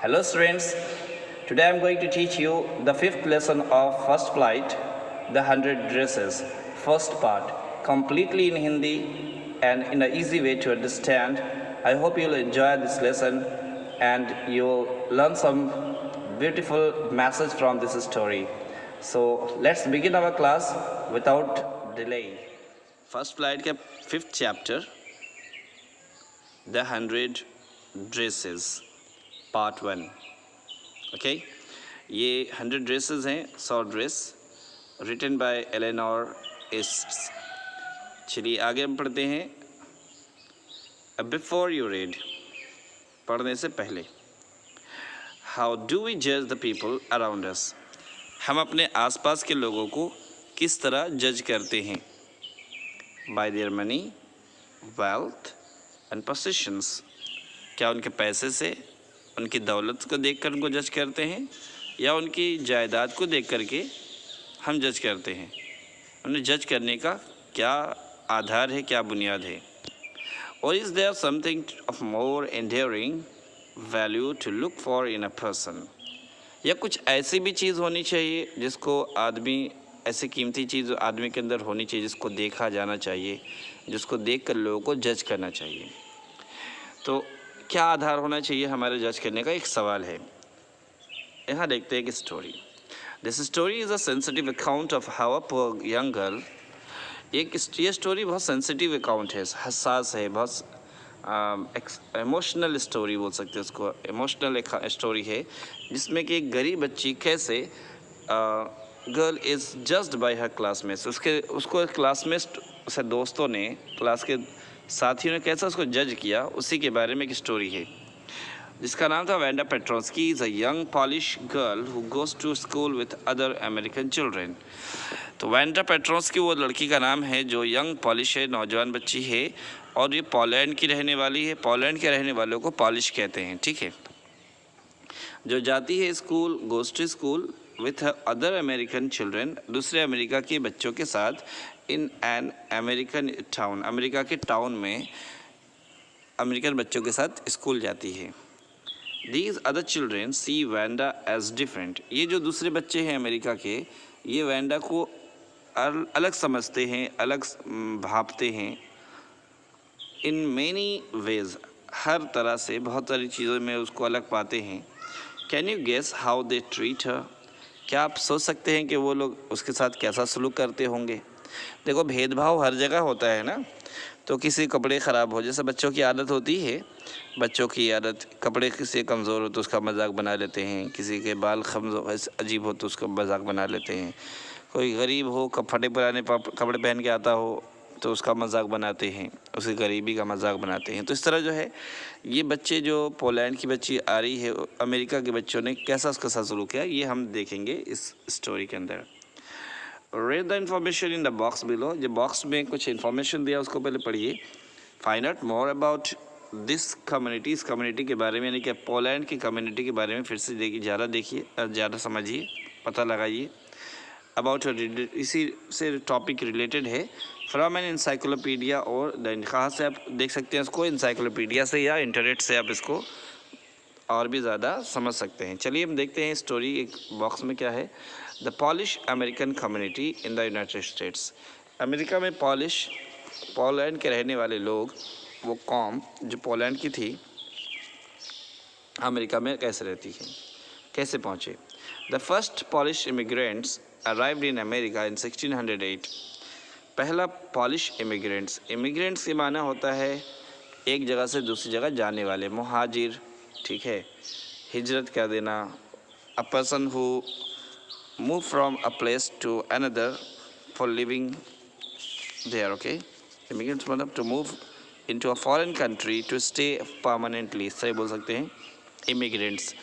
Hello students, today I am going to teach you the fifth lesson of First Flight, the 100 Dresses, first part, completely in Hindi and in an easy way to understand. I hope you will enjoy this lesson and you will learn some beautiful message from this story. So let's begin our class without delay. First Flight का fifth chapter, the 100 Dresses. Part 1 okay ये 100 dresses हैं 100 dress written by Eleanor Estes. चलिए आगे हम पढ़ते हैं। Before you read, पढ़ने से पहले, हाउ डू वी जज द पीपल अराउंड अस, हम अपने आसपास के लोगों को किस तरह जज करते हैं। Bye their money, wealth and positions, क्या उनके पैसे से, उनकी दौलत को देखकर उनको जज करते हैं या उनकी जायदाद को देख कर के हम जज करते हैं। उन्हें जज करने का क्या आधार है, क्या बुनियाद है। और is there something of more enduring value to look for in a person, या कुछ ऐसी भी चीज़ होनी चाहिए जिसको आदमी, ऐसी कीमती चीज़ आदमी के अंदर होनी चाहिए जिसको देखा जाना चाहिए, जिसको देख कर लोगों को जज करना चाहिए। तो क्या आधार होना चाहिए हमारे जज करने का, एक सवाल है। यहाँ देखते हैं कि story, this story is a sensitive account of how a poor young girl. ये स्टोरी बहुत सेंसिटिव अकाउंट है, हसास है, बहुत इमोशनल स्टोरी बोल सकते हैं उसको। इमोशनल एक स्टोरी है जिसमें कि एक गरीब बच्ची कैसे girl is judged bye her classmates, उसको क्लासमेट से दोस्तों ने, क्लास के साथियों ने कैसा उसको जज किया, उसी के बारे में एक स्टोरी है जिसका नाम था Wanda Petronski is a young Polish girl who goes to school with other American children. तो वेंडा पेट्रोस्की वो लड़की का नाम है जो यंग पॉलिश है, नौजवान बच्ची है, और ये पोलैंड की रहने वाली है। पोलैंड के रहने वालों को पॉलिश कहते हैं, ठीक है। जो जाती है school, goes to school with other American children, दूसरे अमेरिका के बच्चों के साथ, in an American town, America के टाउन में अमेरिकन बच्चों के साथ स्कूल जाती है। These other children see Wanda as different, ये जो दूसरे बच्चे हैं अमेरिका के, ये वेंडा को अलग समझते हैं, अलग भापते हैं। इन मैनी वेज, हर तरह से, बहुत सारी चीज़ों में उसको अलग पाते हैं। Can you guess how they treat her, क्या आप सोच सकते हैं कि वो लोग उसके साथ कैसा सलूक करते होंगे। देखो, भेदभाव हर जगह होता है ना। तो किसी कपड़े ख़राब हो, जैसे बच्चों की आदत होती है, बच्चों की आदत, कपड़े किसी कमज़ोर हो तो उसका मजाक बना लेते हैं, किसी के बाल अजीब हो तो उसका मजाक बना लेते हैं, कोई गरीब हो, फटे पुराने कपड़े पहन के आता हो तो उसका मजाक बनाते हैं, उसकी गरीबी का मजाक बनाते हैं। तो इस तरह जो है, ये बच्चे, जो पोलैंड की बच्ची आ रही है, अमेरिका के बच्चों ने कैसा उसके साथ सलूक किया, ये हम देखेंगे इस स्टोरी के अंदर। Read the information in the box below, जो बॉक्स में कुछ इन्फॉर्मेशन दिया उसको पहले पढ़िए। Find out more about this community, इस कम्युनिटी के बारे में, यानी कि पोलैंड की कम्युनिटी के बारे में फिर से देखिए, ज़्यादा समझिए, पता लगाइए। अबाउट, इसी से टॉपिक रिलेटेड है। फ्रॉम एन इंसाइक्लोपीडिया, और कहाँ से आप देख सकते हैं इसको, इंसाइक्लोपीडिया से या इंटरनेट से आप इसको और भी ज़्यादा समझ सकते हैं। चलिए हम देखते हैं स्टोरी, एक बॉक्स में क्या है। The polish American community in the United states, America में पोलैंड के रहने वाले लोग, वो कौम जो पोलैंड की थी, अमेरिका में कैसे रहती है, कैसे पहुँचे। The first Polish immigrants arrived in America in 1608, पहला पॉलिश इमिग्रेंट्स के माना होता है एक जगह से दूसरी जगह जाने वाले, मुहाजिर, ठीक है, हिजरत कर देना। A person who move from a place to another for living there, okay. Immigrants मतलब to move into a foreign country to stay permanently, सही बोल सकते हैं इमिग्रेंट्स,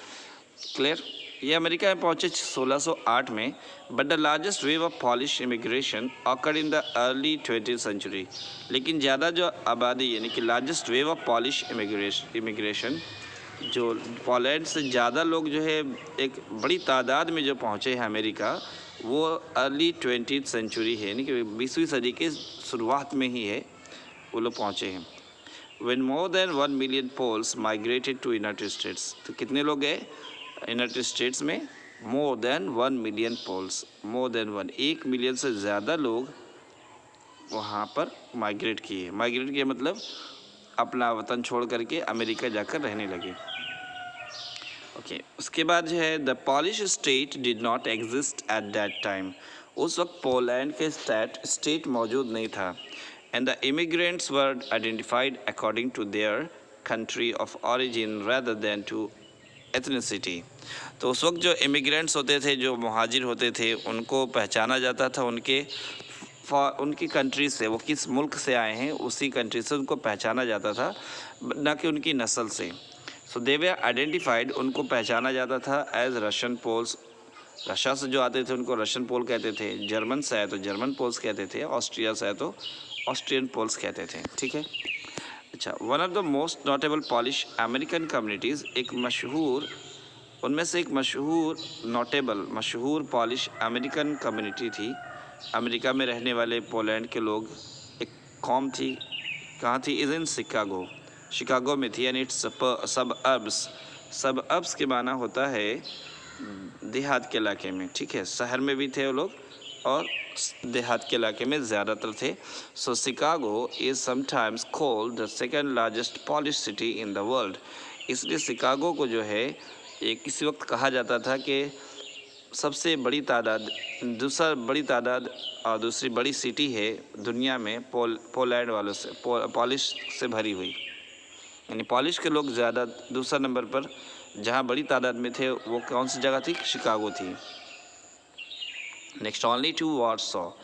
क्लियर। ये अमेरिका में पहुंचे 1608 में। But the largest wave of Polish immigration occurred in the early 20th century, लेकिन ज़्यादा जो आबादी, यानी कि largest wave of Polish immigration, जो पोलैंड से ज़्यादा लोग जो है, एक बड़ी तादाद में जो पहुँचे हैं अमेरिका, वो अर्ली 20th सेंचुरी है, यानी कि 20वीं सदी के शुरुआत में ही है वो लोग पहुँचे हैं। when more than 1 million Poles migrated to United States. तो कितने लोग गए यूनाइटेड स्टेट्स में? more than 1 million Poles, more than 1 million से ज़्यादा लोग वहाँ पर माइग्रेट किए मतलब अपना वतन छोड़ करके अमेरिका जाकर रहने लगे। ओके, उसके बाद जो है the Polish state did not exist at that time. उस वक्त पोलैंड के स्टेट मौजूद नहीं था। And the immigrants were identified according to their country of origin rather than to ethnicity. तो उस वक्त जो इमिग्रेंट्स होते थे, जो मुहाजिर होते थे, उनको पहचाना जाता था उनकी कंट्री से, वो किस मुल्क से आए हैं उसी कंट्री से उनको पहचाना जाता था, ना कि उनकी नस्ल से। सो दे वर आइडेंटिफाइड, उनको पहचाना जाता था एज रशियन पोल्स। रशिया से जो आते थे उनको रशियन पोल कहते थे, जर्मन से आए तो जर्मन पोल्स कहते थे, ऑस्ट्रिया से आए तो ऑस्ट्रियन पोल्स कहते थे। ठीक है, अच्छा, one of the most notable polish American communities, उनमें से एक मशहूर पॉलिश अमेरिकन कम्युनिटी थी। अमेरिका में रहने वाले पोलैंड के लोग, एक कौम थी, कहाँ थी? इज़ इन शिकागो में थी। यानी इट्स सबअर्ब्स के माना होता है देहात के इलाके में। ठीक है, शहर में भी थे वो लोग और देहात के इलाके में ज़्यादातर थे। So Chicago is sometimes called the second largest Polish city in the world. इसलिए शिकागो को जो है एक किसी वक्त कहा जाता था कि सबसे बड़ी तादाद, और दूसरी बड़ी सिटी है दुनिया में पोलैंड वालों से, पॉलिश से भरी हुई। यानी पॉलिश के लोग ज़्यादा, दूसरा नंबर पर जहाँ बड़ी तादाद में थे वो कौन सी जगह थी? शिकागो थी। Next, only to Warsaw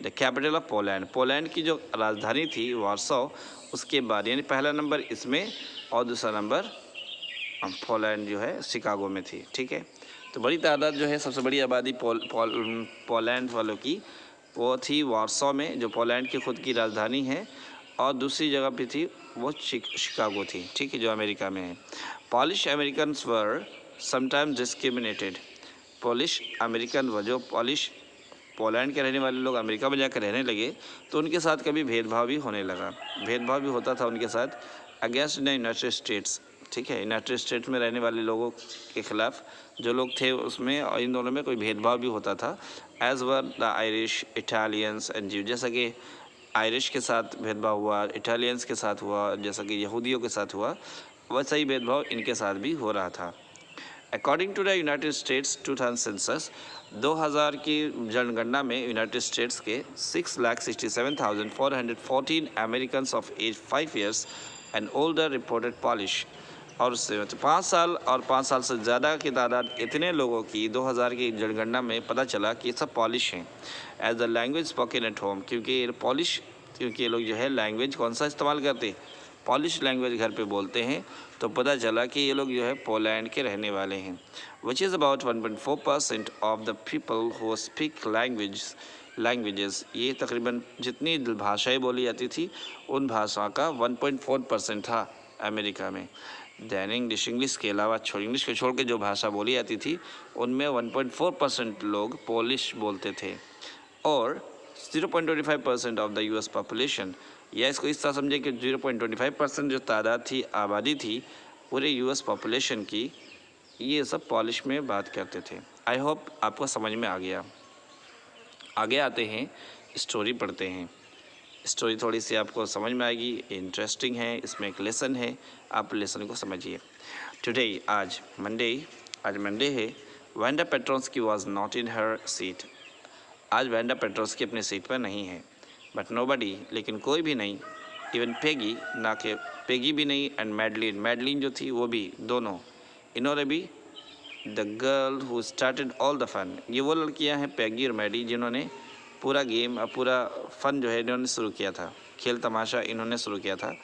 the capital of Poland की जो राजधानी थी वार्सो, उसके बाद, यानी पहला नंबर इसमें और दूसरा नंबर पोलैंड जो है शिकागो में थी। ठीक है, तो बड़ी तादाद जो है, सबसे बड़ी आबादी पोलैंड वालों की वो थी वार्सो में, जो पोलैंड की खुद की राजधानी है, और दूसरी जगह पे थी वो शिकागो थी। ठीक है, जो अमेरिका में है। पॉलिश अमेरिकन्स वर समटाइम्स डिस्क्रिमिनेटेड। पॉलिश अमेरिकन व जो पोलैंड के रहने वाले लोग अमेरिका में जाकर रहने लगे तो उनके साथ कभी भेदभाव भी होने लगा। भेदभाव भी होता था उनके साथ अगेंस्ट द यूनाइटेड स्टेट्स। ठीक है, यूनाइटेड स्टेट्स में रहने वाले लोगों के खिलाफ जो लोग थे उसमें, और इन दोनों में कोई भेदभाव भी होता था। As were the Irish, Italians and Jews. जैसा कि आयरिश के साथ भेदभाव हुआ, इटालियंस के साथ हुआ, जैसा कि यहूदियों के साथ हुआ, वैसा ही भेदभाव इनके साथ भी हो रहा था। According to the United States 2000 census, 2000 की जनगणना में यूनाइटेड स्टेट्स के 6,67,414 Americans of age 5 years and older reported Polish. और उससे 5 साल और 5 साल से ज़्यादा की तादाद इतने लोगों की 2000 की जनगणना में पता चला कि सब पॉलिश हैं as the language spoken at home. क्योंकि ये लोग जो है लैंग्वेज कौन सा इस्तेमाल करते? पॉलिश लैंग्वेज घर पे बोलते हैं। तो पता चला कि ये लोग जो है पोलैंड के रहने वाले हैं। Which is about 1.4% of the people who speak languages. ये तकरीबन जितनी भाषाएँ बोली जाती थी उन भाषा का 1.4% था अमेरिका में। इंग्लिश के अलावा इंग्लिश को छोड़ के जो भाषा बोली जाती थी उनमें 1.4% लोग पोलिश बोलते थे। और 0.25% ऑफ द यूएस पॉपुलेशन, या इसको इस तरह समझे कि 0.25% जो तादाद थी, आबादी थी पूरे यूएस पॉपुलेशन की, ये सब पॉलिश में बात करते थे। आई होप आपको समझ में आ गया। आगे आते हैं, स्टोरी पढ़ते हैं। स्टोरी थोड़ी सी आपको समझ में आएगी, इंटरेस्टिंग है, इसमें एक लेसन है, आप लेसन को समझिए। टुडे, आज मंडे है। Wanda Petronski was not in her seat. आज वेंडा पेट्रोस्की अपनी सीट पर नहीं है। बट नोबडी, लेकिन कोई भी नहीं, इवन पेगी, ना कि पेगी भी नहीं, एंड मैडलिन जो थी वो भी, दोनों, इन्होंने भी, the girl who started all the fun. ये वो लड़कियां हैं पेगी और मैडी जिन्होंने पूरा गेम, पूरा फ़न जो है इन्होंने शुरू किया था, खेल तमाशा इन्होंने शुरू किया था।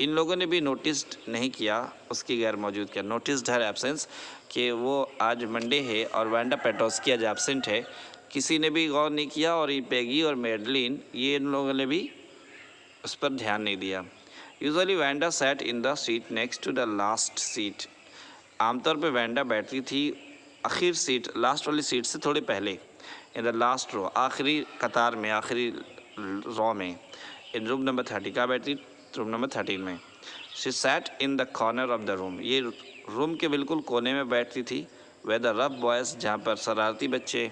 इन लोगों ने भी नोटिस्ड नहीं किया उसकी गैर मौजूद किया, नोटिस्ड हर एब्सेंस, कि वो आज मंडे है और वेंडा पेट्रोस्की आज एब्सेंट है। किसी ने भी गौर नहीं किया, और ये पेगी और मैडलिन, ये इन लोगों ने भी उस पर ध्यान नहीं दिया। Usually Wanda sat in the seat next to the last seat. आमतौर पर वेंडा बैठती थी आखिर सीट, लास्ट वाली सीट से थोड़े पहले, इन द लास्ट रो, आखिरी कतार में, आखिरी रो में। इन रूम नंबर 30 का बैठती, रूम नंबर 13 में। She sat in the corner of the room, ये रूम के बिल्कुल कोने में बैठती थी। वे द रफ बॉयज़, जहाँ पर शरारती बच्चे,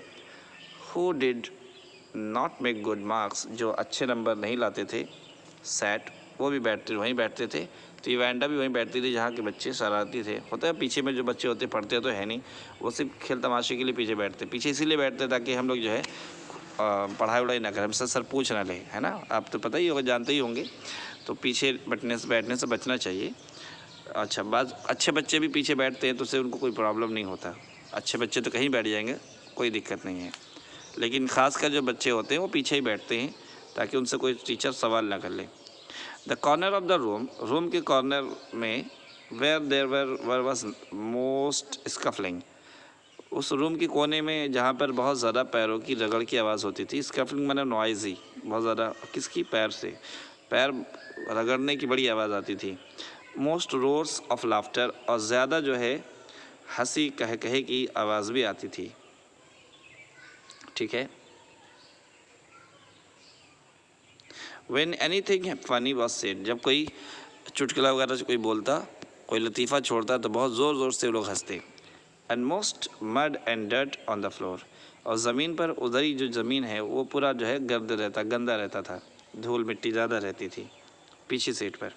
who did not make good marks, जो अच्छे नंबर नहीं लाते थे, सैट, वो भी वहीं बैठते थे। तो ये वैंडा भी वहीं बैठती थी जहाँ के बच्चे शरारती थे। होता है पीछे में जो बच्चे होते पढ़ते तो है नहीं, वो सिर्फ खेल तमाशे के लिए पीछे बैठते। पीछे इसीलिए बैठते ताकि हम लोग जो है पढ़ाई वढ़ाई ना करें, हमसे सर पूछ ना ले, है ना। आप तो पता ही होगा, जानते ही होंगे। तो पीछे बैठने से बचना चाहिए। अच्छा, अच्छे बच्चे भी पीछे बैठते हैं तो उससे उनको कोई प्रॉब्लम नहीं होता। अच्छे बच्चे तो कहीं बैठ जाएंगे, कोई दिक्कत नहीं है। लेकिन ख़ासकर जो बच्चे होते हैं वो पीछे ही बैठते हैं ताकि उनसे कोई टीचर सवाल ना कर ले। The corner of the room के कॉर्नर में, वेयर देयर वॉज मोस्ट स्कफलिंग, उस रूम के कोने में जहाँ पर बहुत ज़्यादा पैरों की रगड़ की आवाज़ होती थी। स्कफलिंग माने नॉइज़ी, बहुत ज़्यादा, किसकी, पैर से, पैर रगड़ने की बड़ी आवाज़ आती थी। मोस्ट रोर्स ऑफ लाफ्टर, और ज़्यादा जो है हंसी कहे की आवाज़ भी आती थी। ठीक है। When anything funny was said, जब कोई चुटकुला वगैरह से कोई बोलता, कोई लतीफ़ा छोड़ता तो बहुत ज़ोर ज़ोर से लोग हंसते। And most mud and dirt on the floor, और ज़मीन पर, उधर ही जो ज़मीन है वो पूरा जो है गंदा रहता था, धूल मिट्टी ज़्यादा रहती थी पीछे सीट पर।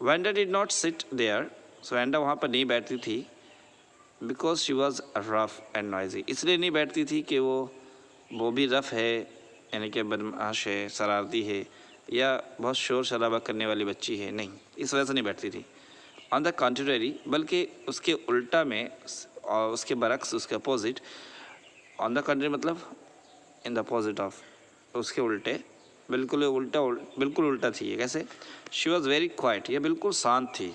Wanda did not sit there, so Wanda वहाँ पर नहीं बैठती थी, because she was rough and noisy, इसलिए नहीं बैठती थी कि वो भी रफ़ है, यानी कि बदमाश है, शरारती है, या बहुत शोर शराबा करने वाली बच्ची है, नहीं, इस वजह से नहीं बैठती थी। ऑन द कॉन्ट्ररी, बल्कि उसके उल्टा में, और उसके बरक्स, उसके अपोजिट, ऑन द कॉन्ट्ररी मतलब इन द अपोजिट ऑफ, उसके उल्टे, बिल्कुल उल्टा थी ये। कैसे? शी वॉज वेरी क्वाइट, ये बिल्कुल शांत थी।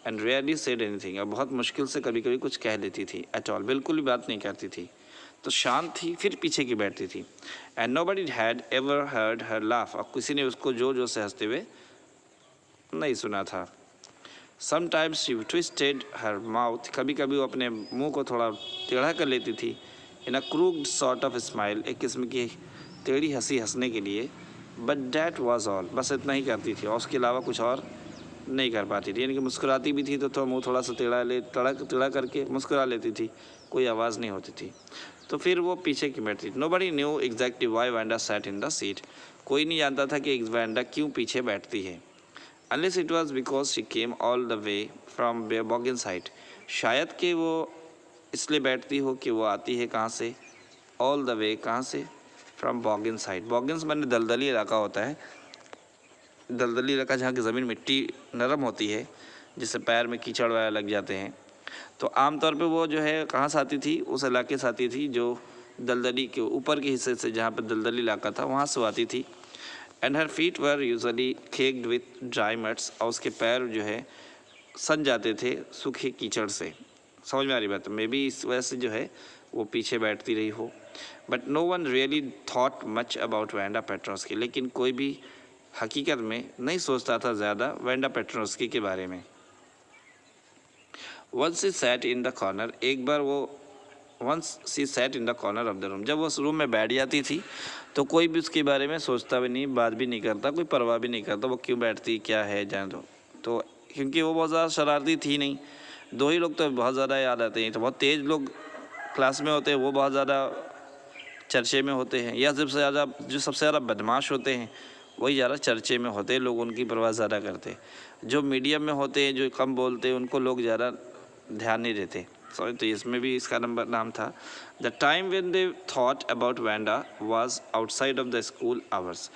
एंड रेयरली सेड एनीथिंग, और बहुत मुश्किल से कभी कभी कुछ कह देती थी। एट ऑल, बिल्कुल भी बात नहीं करती थी। तो शांत थी, फिर पीछे की बैठती थी। And nobody had ever heard her laugh, और किसी ने उसको जोर से हंसते हुए नहीं सुना था। Sometimes she twisted her mouth, कभी कभी वो अपने मुंह को थोड़ा टेढ़ा कर लेती थी। इन अ क्रूक्ड सॉर्ट ऑफ स्माइल, एक किस्म की टेढ़ी हंसी हंसने के लिए। बट डैट वॉज ऑल, बस इतना ही करती थी, और उसके अलावा कुछ और नहीं कर पाती थी। यानी कि मुस्कुराती भी थी तो मुंह थोड़ा सा टेढ़ा करके मुस्कुरा लेती थी, कोई आवाज़ नहीं होती थी। तो फिर वो पीछे की बैठती थी। Nobody knew exactly Y Wanda set in the seat, कोई नहीं जानता था कि वैंडा क्यों पीछे बैठती है। Unless it was because she came all the way from Boggin side, शायद कि वो इसलिए बैठती हो कि वो आती है कहाँ से, ऑल द वे, कहाँ से, फ्रॉम बॉगिन साइड। बॉगिन्स माने दलदली इलाका होता है, दलदली इलाका जहाँ की ज़मीन मिट्टी नरम होती है, जिससे पैर में कीचड़ वगैरह लग जाते हैं। तो आमतौर पे वो जो है कहाँ से आती थी, उस इलाके से आती थी जो दलदली के ऊपर के हिस्से से, जहाँ पर दलदली इलाका था वहाँ से आती थी। And her feet were usually caked with dry mutts, और उसके पैर जो है सन जाते थे सूखे कीचड़ से। समझ में आ रही बात? मे बी इस वजह से जो है वो पीछे बैठती रही हो। But no one really thought much about Wanda Petronski, लेकिन कोई भी हकीकत में नहीं सोचता था ज़्यादा वैंडा पेट्रोस्की के बारे में। Once she sat in the corner, एक बार वो once she sat in the corner of the room, जब वो उस रूम में बैठ जाती थी तो कोई भी उसके बारे में सोचता भी नहीं, बात भी नहीं करता, कोई परवाह भी नहीं करता वो क्यों बैठती, क्या है, जान दो। तो क्योंकि वो बहुत ज़्यादा शरारती थी नहीं। दो ही लोग तो बहुत ज़्यादा याद आते हैं, तो बहुत तेज़ लोग क्लास में होते हैं, वो बहुत ज़्यादा चर्चे में होते हैं, या सबसे ज़्यादा जो सबसे ज़्यादा बदमाश होते हैं वही ज़्यादा चर्चे में होते हैं, लोग उनकी परवाह ज़्यादा करते हैं। जो मीडियम में होते हैं, जो कम बोलते हैं, उनको लोग ज़्यादा ध्यान नहीं देते। सॉरी, तो इसमें भी इसका नाम था the time when they thought about Wanda was outside of the school hours.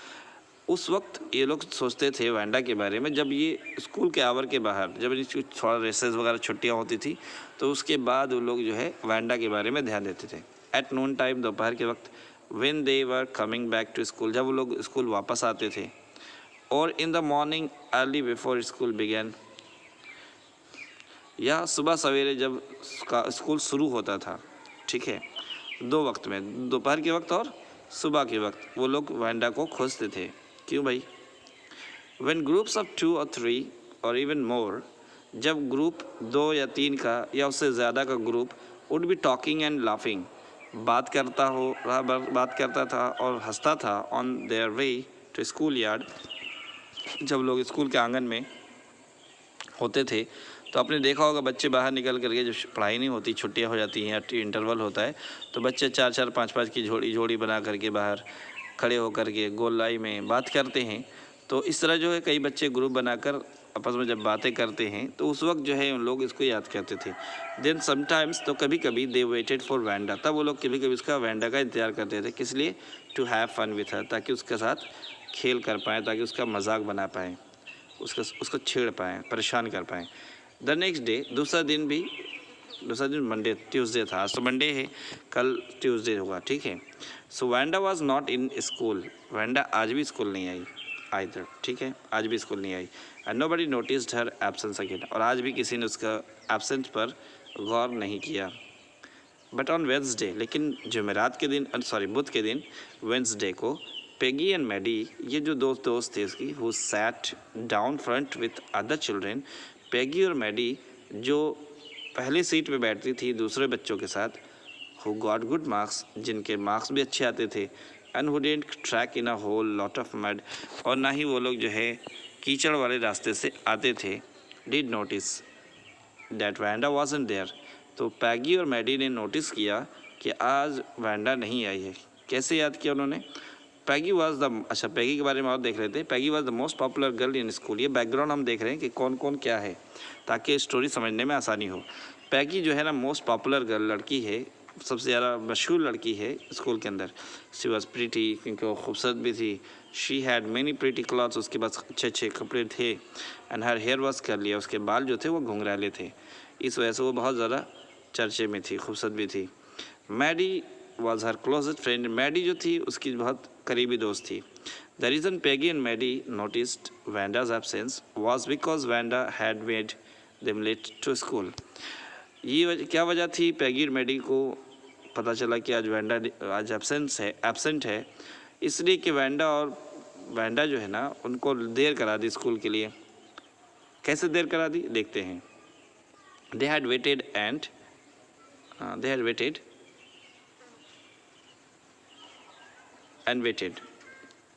उस वक्त ये लोग सोचते थे वैंडा के बारे में जब ये स्कूल के आवर के बाहर, जब इनकी थोड़ा रेसेस वगैरह छुट्टियाँ होती थी तो उसके बाद वो लोग जो है वैंडा के बारे में ध्यान देते थे। एट नून टाइम, दोपहर के वक्त, when they were coming back to school, जब वो लोग स्कूल वापस आते थे, और in the morning early before school began, या सुबह सवेरे जब स्कूल शुरू होता था। ठीक है, दो वक्त में, दोपहर के वक्त और सुबह के वक्त वो लोग वैंडा को खोजते थे। क्यों भाई? व्हेन ग्रुप्स ऑफ 2 or 3 और इवन मोर, जब ग्रुप 2 या 3 का या उससे ज़्यादा का group would be talking and laughing, बात करता था और हंसता था on their way to school yard, जब लोग स्कूल के आंगन में होते थे तो आपने देखा होगा बच्चे बाहर निकल करके जब पढ़ाई नहीं होती, छुट्टियां हो जाती हैं, इंटरवल होता है, तो बच्चे 4-4 5-5 की जोड़ी बना करके बाहर खड़े होकर के गोलाई में बात करते हैं। तो इस तरह जो है कई बच्चे ग्रुप बनाकर आपस में जब बातें करते हैं तो उस वक्त जो है उन लोग इसको याद करते थे। देन समटाइम्स, तो कभी कभी दे वेटेड फॉर वैंडा, तब वो लोग कभी कभी उसका वैंडा का इंतजार करते थे। किस लिए? To have fun with her, ताकि उसके साथ खेल कर पाएँ, ताकि उसका मजाक बना पाएँ, उसको छेड़ पाएँ, परेशान कर पाएँ। द नेक्स्ट डे, दूसरा दिन मंडे, ट्यूसडे था, आज तो मंडे है, कल ट्यूसडे होगा, ठीक है। So Wanda was not in school, Wanda आज भी स्कूल नहीं आई आइदर, ठीक है, आज भी स्कूल नहीं आई। And nobody noticed her absence again, और आज भी किसी ने उसका एब्सेंस पर गौर नहीं किया। बट ऑन वेंसडे, लेकिन जुमेरात के दिन, बुध के दिन, वेंसडे को, पेगी एंड मैडी, ये जो दोस्त थे उसकी, who sat down front with other children, Peggy और मैडी जो पहली सीट पे बैठती थी दूसरे बच्चों के साथ, हु गॉट गुड मार्क्स, जिनके मार्क्स भी अच्छे आते थे, and who didn't track in a whole lot of mud, और ना ही वो लोग जो है कीचड़ वाले रास्ते से आते थे, did notice that Wanda wasn't there, तो पैगी और मैडी ने नोटिस किया कि आज वैंडा नहीं आई है। कैसे याद किया उन्होंने? पैगी वाज द, अच्छा पैगी के बारे में और देख लेते हैं। Peggy was the most popular girl in school, ये बैकग्राउंड हम देख रहे हैं कि कौन कौन क्या है ताकि स्टोरी समझने में आसानी हो। पैगी जो है ना मोस्ट पॉपुलर गर्ल, लड़की है, सबसे ज़्यादा मशहूर लड़की है स्कूल के अंदर। शी वॉज प्रीटी, क्योंकि वो खूबसूरत भी थी। She had many pretty clothes, उसके पास अच्छे अच्छे कपड़े थे। एंड हर हेयर वॉश कर लिया, उसके बाल जो थे वो घुंघराले थे, इस वजह से वो बहुत ज़्यादा चर्चे में थी, खूबसूरत भी थी। Maddie was her closest friend, Maddie जो थी उसकी बहुत करीबी दोस्त थी। The reason Peggy and Maddie noticed Wanda's absence was because Wanda had made them late to school. ये क्या वजह थी? पैगी और मैडी को पता चला कि आज वैंडा आज एब्सेंट है, इसलिए कि वैंडा जो है ना उनको देर करा दी स्कूल के लिए। कैसे देर करा दी देखते हैं। They had waited and waited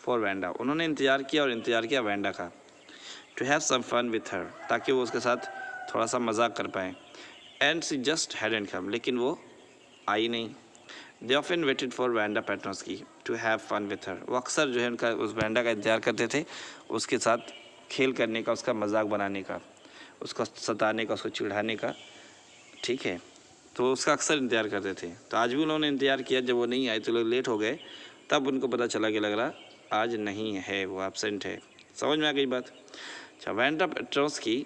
for Wanda, उन्होंने इंतज़ार किया वैंडा का। To have some fun with her, ताकि वो उसके साथ थोड़ा सा मजाक कर पाएँ। And she just hadn't come, लेकिन वो आई नहीं। They often waited for Wanda Petronski to have fun with her, वो अक्सर जो है उनका उस वैंडा का इंतजार करते थे, उसके साथ खेल करने का, उसका मजाक बनाने का, उसको सताने का, उसको चिढ़ाने का, ठीक है, तो उसका अक्सर इंतजार करते थे। तो आज भी उन्होंने इंतजार किया, जब वो नहीं आए तो लोग लेट हो गए, तब उनको पता चला कि लग रहा आज नहीं है, वो एब्सेंट है। समझ में आ गई बात? अच्छा, Wanda Petronski,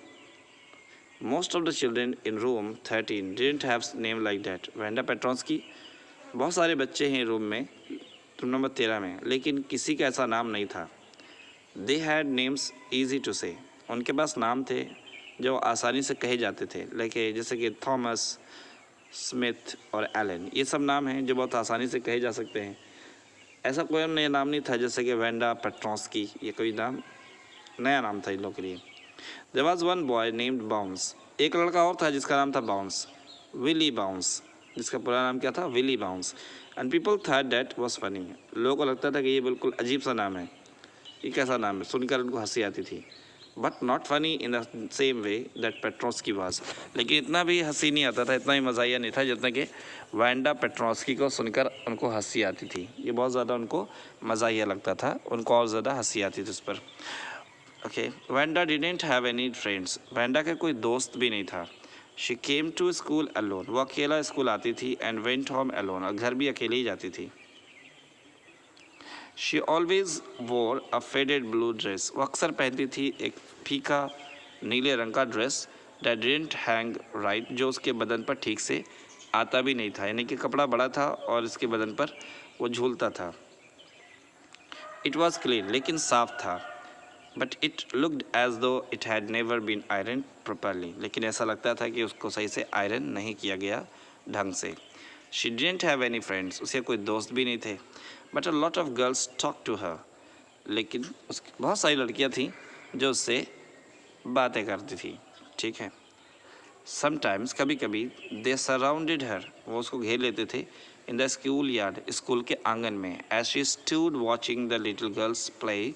most of the children in room 13 didn't have name like that. Wanda Petronski, बहुत सारे बच्चे हैं रूम में, रूम नंबर 13 में, लेकिन किसी का ऐसा नाम नहीं था। They had names easy to say, उनके पास नाम थे जो आसानी से कहे जाते थे, लेकिन जैसे कि थॉमस, स्मिथ और एलन, ये सब नाम हैं जो बहुत आसानी से कहे जा सकते हैं। ऐसा कोई नया नाम नहीं था जैसे कि वैंडा पेट्रोस्की, ये कोई नाम नया नाम था इन लोगों के लिए। There was one boy named Bounce, एक लड़का और था जिसका नाम था बाउंस, विली बाउंस, जिसका पूरा नाम क्या था? Willie Bounce. And people thought that was funny, लोगों को लगता था कि ये बिल्कुल अजीब सा नाम है, ये कैसा नाम है, सुनकर उनको हंसी आती थी। But not funny in the same way that Petronski was, लेकिन इतना भी हंसी नहीं आता था, इतना ही मज़ाहिया नहीं था जितना कि वैंडा पेट्रोस्की को सुनकर उनको हंसी आती थी। ये बहुत ज़्यादा उनको मज़ाहिया लगता था, उनको और ज़्यादा हंसी आती थी उस पर। Okay, Wanda didn't have any friends, Wanda का कोई दोस्त भी नहीं था। She came to school alone, वो अकेला स्कूल आती थी। एंड वेंट होम अलोन, और घर भी अकेले ही जाती थी। शी ऑलवेज वोर अ फेडेड ब्लू ड्रेस, वो अक्सर पहनती थी एक फीका नीले रंग का dress. That didn't hang right, जो उसके बदन पर ठीक से आता भी नहीं था, यानी कि कपड़ा बड़ा था और इसके बदन पर वो झूलता था। इट वॉज क्लीन, लेकिन साफ था। But it looked as though it had never been iron properly, लेकिन ऐसा लगता था कि उसको सही से आयरन नहीं किया गया ढंग से। She didn't have any friends, उसके कोई दोस्त भी नहीं थे। But a lot of girls talk to her, लेकिन उसकी बहुत सारी लड़कियां थीं जो उससे बातें करती थी, ठीक है। समटाइम्स, कभी कभी, दे सराउंडेड हर, वो उसको घेर लेते थे। In the school yard, school के आंगन में। As she stood watching the little girls play,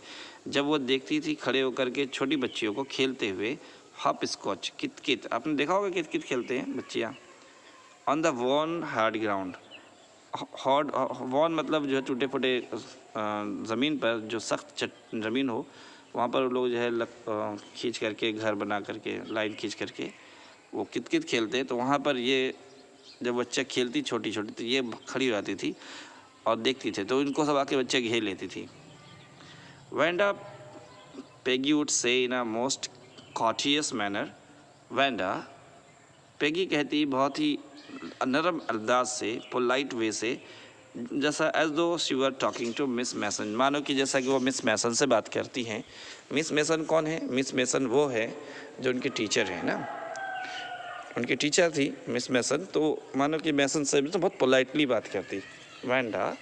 जब वो देखती थी खड़े होकर के छोटी बच्चियों को खेलते हुए। हॉप स्कॉच, कित कित, आपने देखा होगा कित कित खेलते हैं बच्चियाँ। On the worn hard ground, hard worn मतलब जो है टूटे फूटे ज़मीन पर जो सख्त ज़मीन हो वहाँ पर लोग जो है खींच करके घर बना करके लाइन खींच करके वो कित कित खेलते हैं। तो वहाँ पर ये जब बच्चा खेलती छोटी छोटी तो ये खड़ी हो जाती थी और देखती थे, तो इनको सब आके बच्चे घेर लेती थी। Wanda Peggy would say in a most cautious manner, Wanda Peggy कहती बहुत ही नरम अंदाज से, पोलाइट वे से, जैसा as though she were talking to Miss Mason, मानो कि जैसा कि वो मिस मैसन से बात करती हैं। मिस मैसन कौन है? मिस मैसन वो है जो उनकी टीचर है ना, उनकी टीचर थी मिस मैसन, तो मानो कि मैसन से तो बहुत पोलाइटली बात करती। वैंडा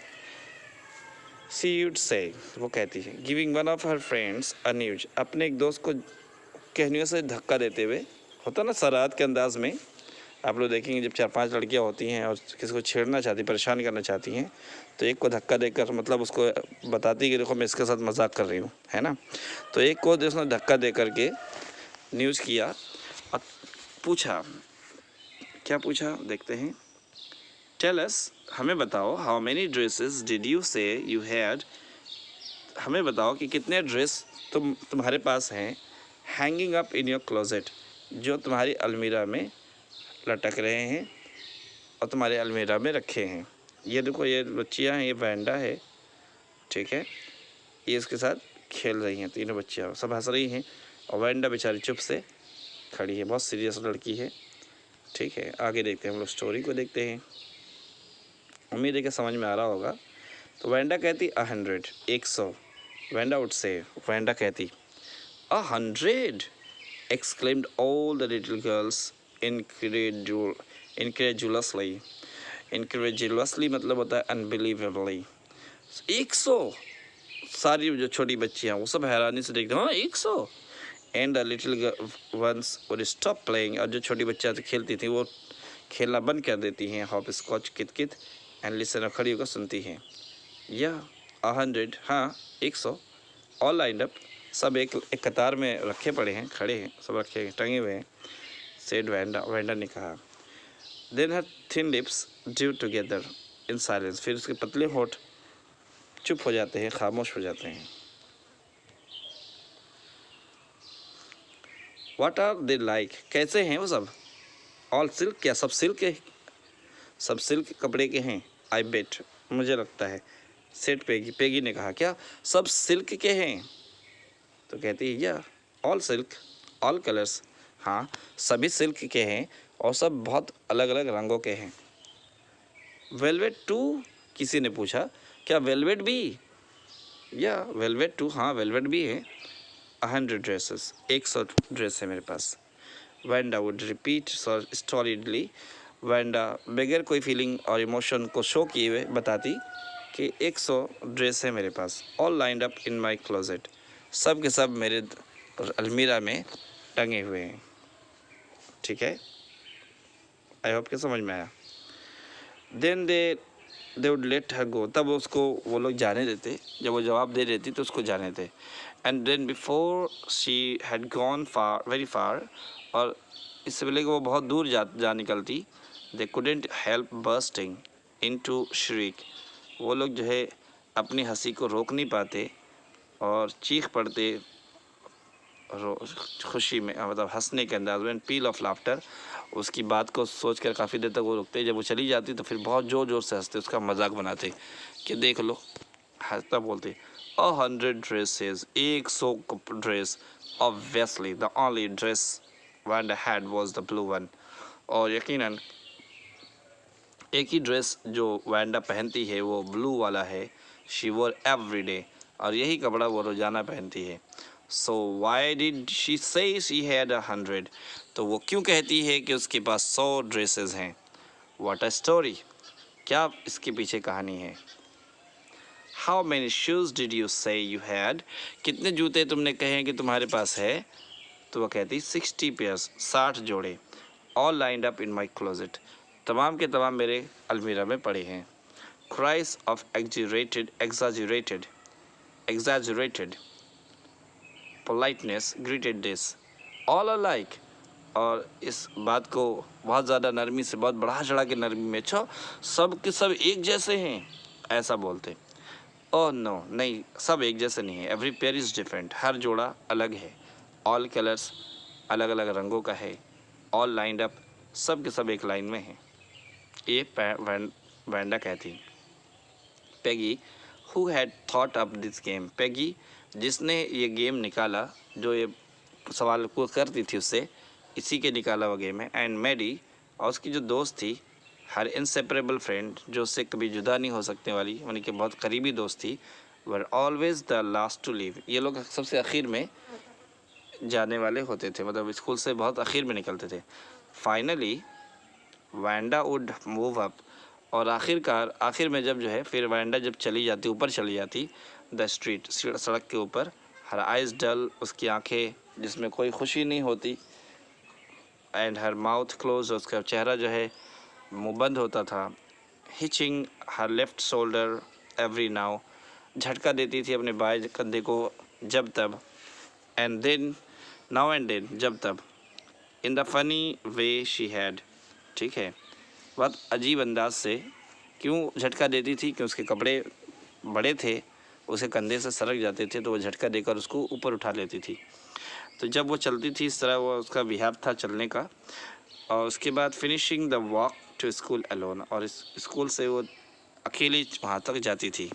सी यूड से, वो कहती है, giving one of her friends a news, अपने एक दोस्त को कहनियों से धक्का देते हुए, होता ना शरारत के अंदाज में। आप लोग देखेंगे जब 4-5 लड़कियां होती हैं और किसी को छेड़ना चाहती, परेशान करना चाहती हैं, तो एक को धक्का देकर मतलब उसको बताती कि देखो मैं इसके साथ मजाक कर रही हूँ, है ना। तो एक को उसने धक्का दे करके न्यूज़ किया और पूछा, क्या पूछा देखते हैं। टेल अस, हमें बताओ, how many dresses did you से यू हैड, हमें बताओ कि कितने ड्रेस तुम्हारे पास हैं, hanging up in your closet, जो तुम्हारी अलमीरा में लटक रहे हैं और तुम्हारे अलमीरा में रखे हैं। ये देखो ये बच्चियाँ हैं, ये वैंडा है, ठीक है, ये इसके साथ खेल रही हैं, तीनों बच्चियाँ सब हंस रही हैं और वैंडा बेचारी चुप से खड़ी है, बहुत सीरियस लड़की है, ठीक है। आगे देखते हैं हम लोग, स्टोरी को देखते हैं, उम्मीद है कि समझ में आ रहा होगा। तो वैंडा कहती 100, 100, वैंडा उठ से, वैंडा कहती 100, exclaimed all the little girls incredulously, incredulously मतलब होता है unbelievably। 100, सारी जो छोटी बच्चियाँ वो सब हैरानी से देखते हैं, हाँ 100। And the little ones would stop playing, और जो छोटी बच्चियाँ तो खेलती थी वो खेलना बंद कर देती हैं, हॉप स्कॉच, कित कित, एंड लिसन, खड़ी होकर सुनती हैं। या 100, हाँ 100, ऑल लाइंड अप, सब एक कतार में रखे पड़े हैं, खड़े हैं, सब रखे हैं, टंगे हुए हैं। सेड वैंडा, वैंडा ने कहा। Then her thin lips drew together in silence, फिर उसके पतले होठ चुप हो जाते हैं, खामोश हो जाते हैं। व्हाट आर दे लाइक, कैसे हैं वो सब? ऑल सिल्क, क्या सब सिल्क के, सब सिल्क कपड़े के हैं? आई बेट, मुझे लगता है। सेट पेगी, पेगी ने कहा, क्या सब सिल्क के हैं? तो कहती है या ऑल सिल्क, ऑल कलर्स, हाँ सभी सिल्क के हैं और सब बहुत अलग अलग रंगों के हैं। वेलवेट टू, किसी ने पूछा, क्या वेलवेट भी? या वेलवेट टू, हाँ वेलवेट भी है। 100 ड्रेसेस, 100 ड्रेस है मेरे पास। वैंडा वुड रिपीट स्टॉलिडली, वैंडा बगैर कोई फीलिंग और इमोशन को शो किए हुए बताती कि 100 ड्रेस है मेरे पास, all lined up in my closet, सब के सब मेरे अलमीरा में टंगे हुए हैं, ठीक है। आई होप कि समझ में आया। Then they would let her go, तब उसको वो लोग जाने देते, जब वो जवाब दे देती तो उसको जाने देते। And then before she had gone far, very far, और इससे पहले कि वो बहुत दूर जा निकलती, they couldn't help bursting into shriek, वो लोग जो है अपनी हंसी को रोक नहीं पाते और चीख पड़ते खुशी में, मतलब हंसने के अंदाज में, पील ऑफ लाफ्टर, उसकी बात को सोचकर काफ़ी देर तक वो रुकते, जब वो चली जाती तो फिर बहुत ज़ोर ज़ोर से हंसते, उसका मजाक बनाते कि देख लो, हंसता बोलते 100 dresses, 100 dress, obviously the only dress Wanda had was the blue one, और यकीनन एक ही ड्रेस जो वैंडा पहनती है वो ब्लू वाला है। शी वोर एवरी डे, और यही कपड़ा वो रोज़ाना पहनती है। सो वाई डिड शी से शी हैड 100, तो वो क्यों कहती है कि उसके पास 100 ड्रेसेस हैं? व्हाट अ स्टोरी, क्या इसके पीछे कहानी है? How many shoes did you से यू हैड, कितने जूते तुमने कहे कि तुम्हारे पास है? तो वह कहती 60 पेयर्स, 60 जोड़े, all lined up in my closet, तमाम के तमाम मेरे अलमीरा में पड़े हैं। Cries of exaggerated politeness greeted this, all are like, और इस बात को बहुत ज़्यादा नरमी से, बहुत बढ़ा चढ़ा के नरमी में, अच्छा सब के सब एक जैसे हैं ऐसा बोलते। ओह नो, नहीं, सब एक जैसे नहीं है, एवरी पेयर इज़ डिफरेंट, हर जोड़ा अलग है। ऑल कलर्स, अलग अलग रंगों का है। ऑल लाइंड अप, सब के सब एक लाइन में हैं। ये वैंडा कहती। Peggy who had thought up this game, Peggy जिसने ये गेम निकाला, जो ये सवाल को करती थी उससे, इसी के निकाला वो गेम है। एंड मैडी, और उसकी जो दोस्त थी, हर इनसेपरेबल फ्रेंड, जो उससे कभी जुदा नहीं हो सकने वाली, यानी कि बहुत करीबी दोस्त थी, were always the last to leave, ये लोग सबसे आखिर में जाने वाले होते थे, मतलब स्कूल से बहुत आखिर में निकलते थे। Finally Wanda would move up, और आखिरकार आखिर में जब जो है फिर वैंडा जब चली जाती, ऊपर चली जाती, द स्ट्रीट, सड़क के ऊपर, हर आइज डल, उसकी आंखें जिसमें कोई खुशी नहीं होती, एंड हर माउथ क्लोज, उसका चेहरा जो है मुँह बंद होता था। Hitching her left shoulder every now, झटका देती थी अपने बाएं कंधे को जब तब, and then now and then, जब तब, in the funny way she had, ठीक है, बहुत अजीब अंदाज से। क्यों झटका देती थी? कि उसके कपड़े बड़े थे, उसे कंधे से सरक जाते थे, तो वो झटका देकर उसको ऊपर उठा लेती थी। तो जब वो चलती थी इस तरह, वो उसका बिहेव था चलने का। और उसके बाद finishing the walk to school alone, और इस स्कूल से वो अकेली वहाँ तक जाती थी।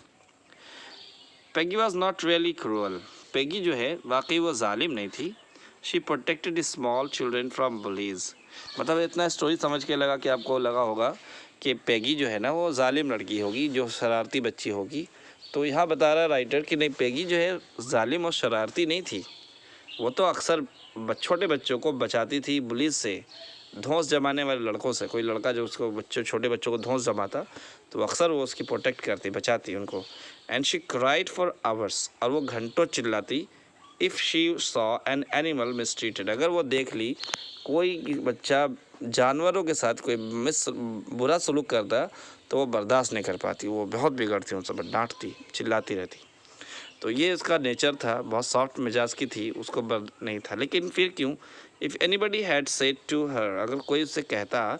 Peggy was not really cruel, Peggy जो है वाकई वो जालिम नहीं थी। She protected small children from bullies, मतलब इतना स्टोरी समझ के लगा कि आपको लगा होगा कि पेगी जो है ना वो जालिम लड़की होगी, जो शरारती बच्ची होगी। तो यहाँ बता रहा राइटर कि नहीं, पेगी जो है जालिम और शरारती नहीं थी, वो तो अक्सर छोटे बच्चों को बचाती थी बुलीज से, धौंस जमाने वाले लड़कों से। कोई लड़का जो उसको छोटे बच्चों को धौंस जमाता, तो अक्सर वो उसकी प्रोटेक्ट करती, बचाती उनको। And she cried for hours, और वो घंटों चिल्लाती। If she saw an animal mistreated, अगर वो देख ली कोई बच्चा जानवरों के साथ कोई बुरा सलूक करता, तो वो बर्दाश्त नहीं कर पाती, वो बहुत बिगड़ती, उनसे डांटती, चिल्लाती रहती। तो ये उसका नेचर था, बहुत सॉफ्ट मिजाज की थी, उसको बर्द नहीं था। लेकिन फिर क्यों, if anybody had said to her, अगर कोई उससे कहता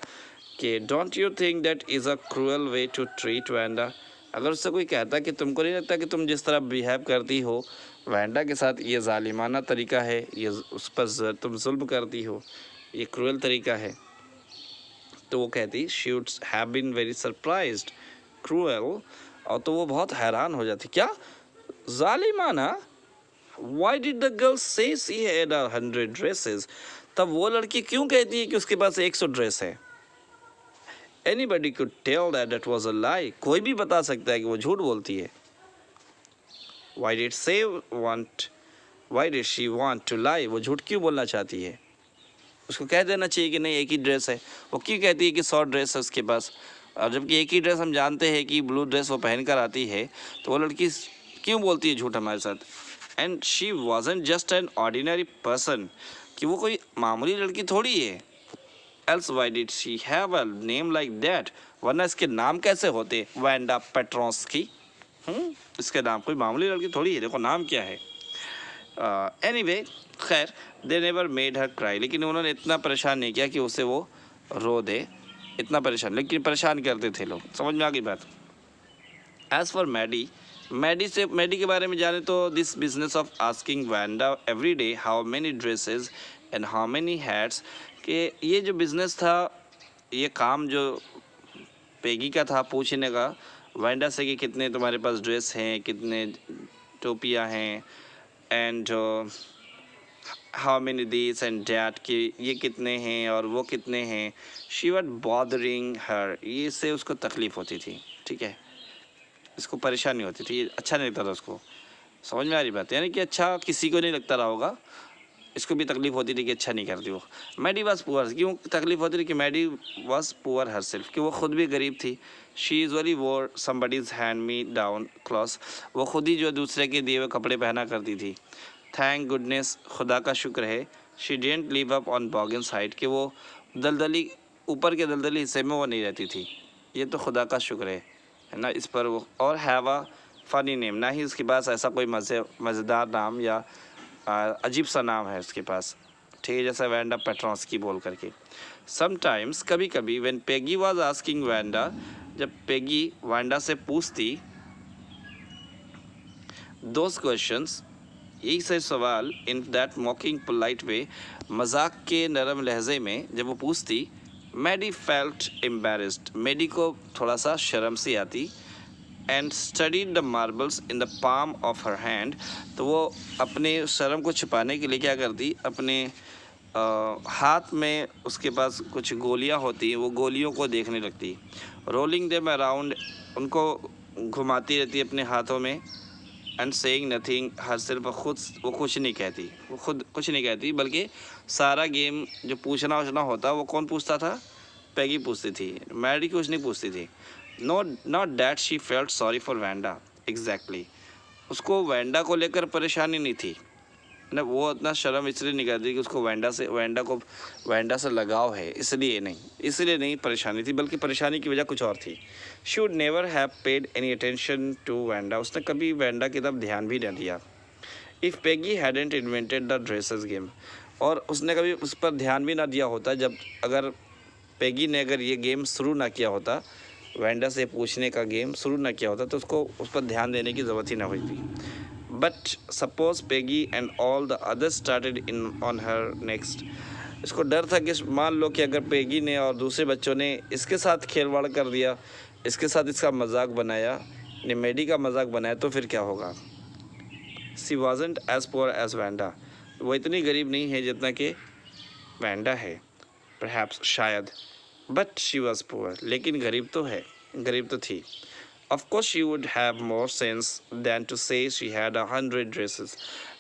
कि don't you think that is a cruel way to treat Wanda, अगर उससे कोई कहता कि तुमको नहीं लगता कि तुम जिस तरह बिहेव करती हो वैंडा के साथ, ये जालिमाना तरीका है, ये उस पर तुम जुल्म करती हो, ये क्रूअल तरीका है, तो वो कहती she would have been very surprised, cruel, और तो वो बहुत हैरान हो जाती, क्या जालिमाना, why did the girl say she had 100 dresses, तब वो लड़की क्यों कहती है कि उसके पास 100 ड्रेस है। Anybody could tell that that was a lie, कोई भी बता सकता है कि वो झूठ बोलती है। Why did she want, why did she want to lie, वो झूठ क्यों बोलना चाहती है। उसको कह देना चाहिए कि नहीं एक ही ड्रेस है, वो क्यों कहती है कि 100 ड्रेस है उसके पास, और जबकि एक ही ड्रेस हम जानते हैं कि ब्लू ड्रेस वो पहन कर आती है, तो वो लड़की क्यों बोलती है झूठ हमारे साथ। And she wasn't just an ordinary person, कि वो कोई मामूली लड़की थोड़ी है। Else why did she have a name like that, वरना इसके नाम कैसे होते वैंडा पेट्रोस्की। इसके नाम कोई मामूली लड़की थोड़ी है, देखो नाम क्या है। एनीवे, खैर, they never made her cry, लेकिन उन्होंने इतना परेशान नहीं किया कि उसे वो रो दे, इतना परेशान, लेकिन परेशान करते थे लोग, समझ में आ गई बात। एज फॉर मैडी, मैडी के बारे में जाने तो this business of asking Wanda every day how many dresses and how many hats, कि ये जो बिज़नेस था, ये काम जो पेगी का था पूछने का वैंडा से कि कितने तुम्हारे पास ड्रेस हैं, कितने टोपियाँ हैं, and how many this and that, कि ये कितने हैं और वो कितने हैं। शी वॉज बॉदरिंग हर, ये से उसको तकलीफ़ होती थी, ठीक है, इसको परेशानी होती थी, अच्छा नहीं लगता था उसको। समझ में आ रही बात, यानी कि अच्छा किसी को नहीं लगता रहा होगा, इसको भी तकलीफ़ होती थी कि अच्छा नहीं करती वो। मैडी वॉज पुअर, क्यों तकलीफ़ होती थी कि Maddie was poor herself, कि वो खुद भी गरीब थी। She usually wore somebody's hand me down clothes, वो खुद ही जो दूसरे के दिए हुए कपड़े पहना करती थी। थैंक गुडनेस, खुदा का शुक्र है, she didn't live up on Boggin side, कि वो दलदली ऊपर के दलदली हिस्से में वो नहीं रहती थी, ये तो खुदा का शुक्र है ना इस पर वो। और हैव अ फ़नी नेम, ना ही उसके पास ऐसा कोई मज़ेदार नाम या अजीब सा नाम है उसके पास, ठे जैसा वैंडा पेट्रोस्की बोल करके। समटाइम्स कभी कभी when Peggy was asking Wanda, जब पेगी वैंडा से पूछती दोज क्वेश्चंस, यही से सवाल, इन दैट मॉकिंग पोलाइट वे, मजाक के नरम लहजे में जब वो पूछती, मैडी फेल्ट एम्बेरस्ड, मैडी को थोड़ा सा शर्म सी आती, and studied the marbles in the palm of her hand, तो वो अपने शर्म को छुपाने के लिए क्या करती, अपने हाथ में उसके पास कुछ गोलियां होती, वो गोलियों को देखने लगती, रोलिंग देम अराउंड, उनको घुमाती रहती अपने हाथों में, एंड सेइंग नथिंग हर सिर्फ खुद, वो कुछ नहीं कहती, वो खुद कुछ नहीं कहती, बल्कि सारा गेम जो पूछना वछना होता वो कौन पूछता था, पैगी पूछती थी, मैडी कुछ नहीं पूछती थी। Not that she felt sorry for Wanda, exactly, उसको वैंडा को लेकर परेशानी नहीं थी ना, वो इतना शर्म इसलिए नहीं करती कि उसको वैंडा से लगाव है, इसलिए नहीं परेशानी थी, बल्कि परेशानी की वजह कुछ और थी। She would never have paid any attention to Wanda, उसने कभी वैंडा की तरफ ध्यान भी नहीं दिया। If Peggy hadn't invented the dresses game, और उसने कभी उस पर ध्यान भी ना दिया होता, अगर पेगी ने ये गेम शुरू ना किया होता, वैंडा से पूछने का गेम शुरू ना किया होता, तो उसको उस पर ध्यान देने की ज़रूरत ही ना होती। But suppose Peggy and all the others started in on her next, इसको डर था कि मान लो कि अगर पेगी ने और दूसरे बच्चों ने इसके साथ खेलवाड़ कर दिया, इसके साथ इसका मजाक बनाया, मैडी का मजाक बनाया, तो फिर क्या होगा। She wasn't as poor as Wanda, वो इतनी गरीब नहीं है जितना कि वैंडा है, परहैप्स शायद, बट शी वॉज पुअर, लेकिन गरीब तो है, गरीब तो थी। Of course she would have more sense than to say she had 100 dresses,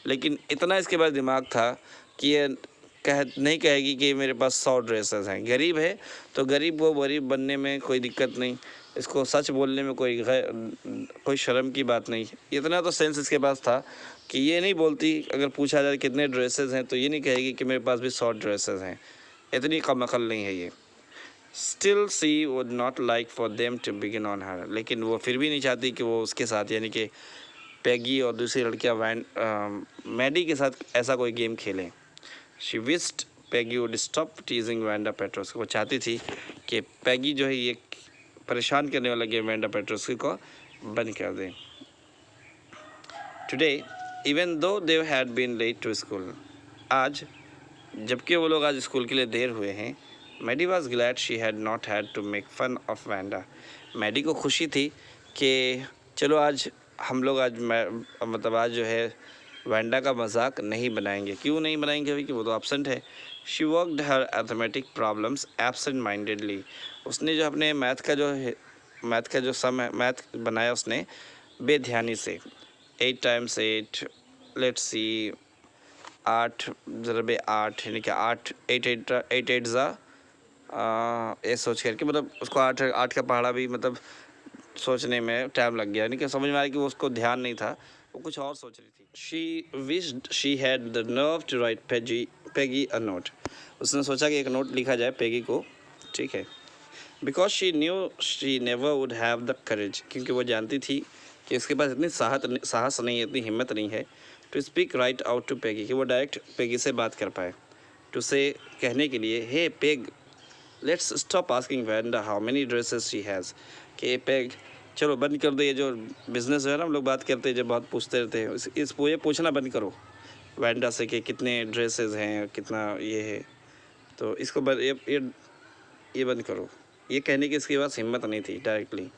लेकिन इतना इसके पास दिमाग था कि ये नहीं कहेगी कि मेरे पास 100 ड्रेसेस हैं। गरीब है तो गरीब को गरीब बनने में कोई दिक्कत नहीं, इसको सच बोलने में कोई शर्म की बात नहीं। इतना तो सेंस इसके पास था कि ये नहीं बोलती, अगर पूछा जाए कितने ड्रेसेस हैं तो ये नहीं कहेगी कि मेरे पास भी 100 ड्रेसेस हैं, इतनी कम अकल नहीं है ये। Still she would not like for them to begin on her, लेकिन वो फिर भी नहीं चाहती कि वो उसके साथ, यानी कि पैगी और दूसरी लड़कियां मैडी के साथ ऐसा कोई गेम खेलें। She wished Peggy would stop टीजिंग Wanda Petronski, वो चाहती थी कि पैगी जो है ये परेशान करने वाला गेम वैंडा पेट्रोस्की को बंद कर दें। Today even though they had been late to school, आज जबकि वो लोग आज स्कूल के लिए देर हुए हैं, Maddie was glad she had not had to make fun of Wanda, Maddie को खुशी थी कि चलो आज हम लोग आज जो है वैंडा का मजाक नहीं बनाएंगे। क्यों नहीं बनाएंगे भाई, कि वो तो एब्सेंट है। She worked her arithmetic problems absent mindedly, उसने जो अपने मैथ का सम मैथ बनाया उसने बेध्यानी से। 8 times 8, लेट्स सी 8 ज़रबे 8, यानी कि 8 ज़ा ये सोच करके, मतलब उसको 8 का पहाड़ा भी मतलब सोचने में टाइम लग गया, यानी कि समझ में आया कि वो उसको ध्यान नहीं था, वो कुछ और सोच रही थी। She wished she had the nerve to write Peggy a note, उसने सोचा कि एक नोट लिखा जाए पेगी को, ठीक है। Because she knew she never would have the courage, क्योंकि वो जानती थी कि इसके पास इतनी साहस नहीं है, इतनी हिम्मत नहीं है, to speak right out to Peggy, कि वो डायरेक्ट पेगी से बात कर पाए। टू से कहने के लिए, hey Peg let's stop asking Wanda how many dresses she has, कि पेग चलो बंद कर दो ये जो बिज़नेस है ना, हम लोग बात करते हैं जब बहुत पूछते रहते हैं, ये पूछना बंद करो वैंडा से कि कितने ड्रेसेस हैं, कितना ये है, तो इसको ये बंद करो। ये कहने की इसके पास हिम्मत नहीं थी डायरेक्टली,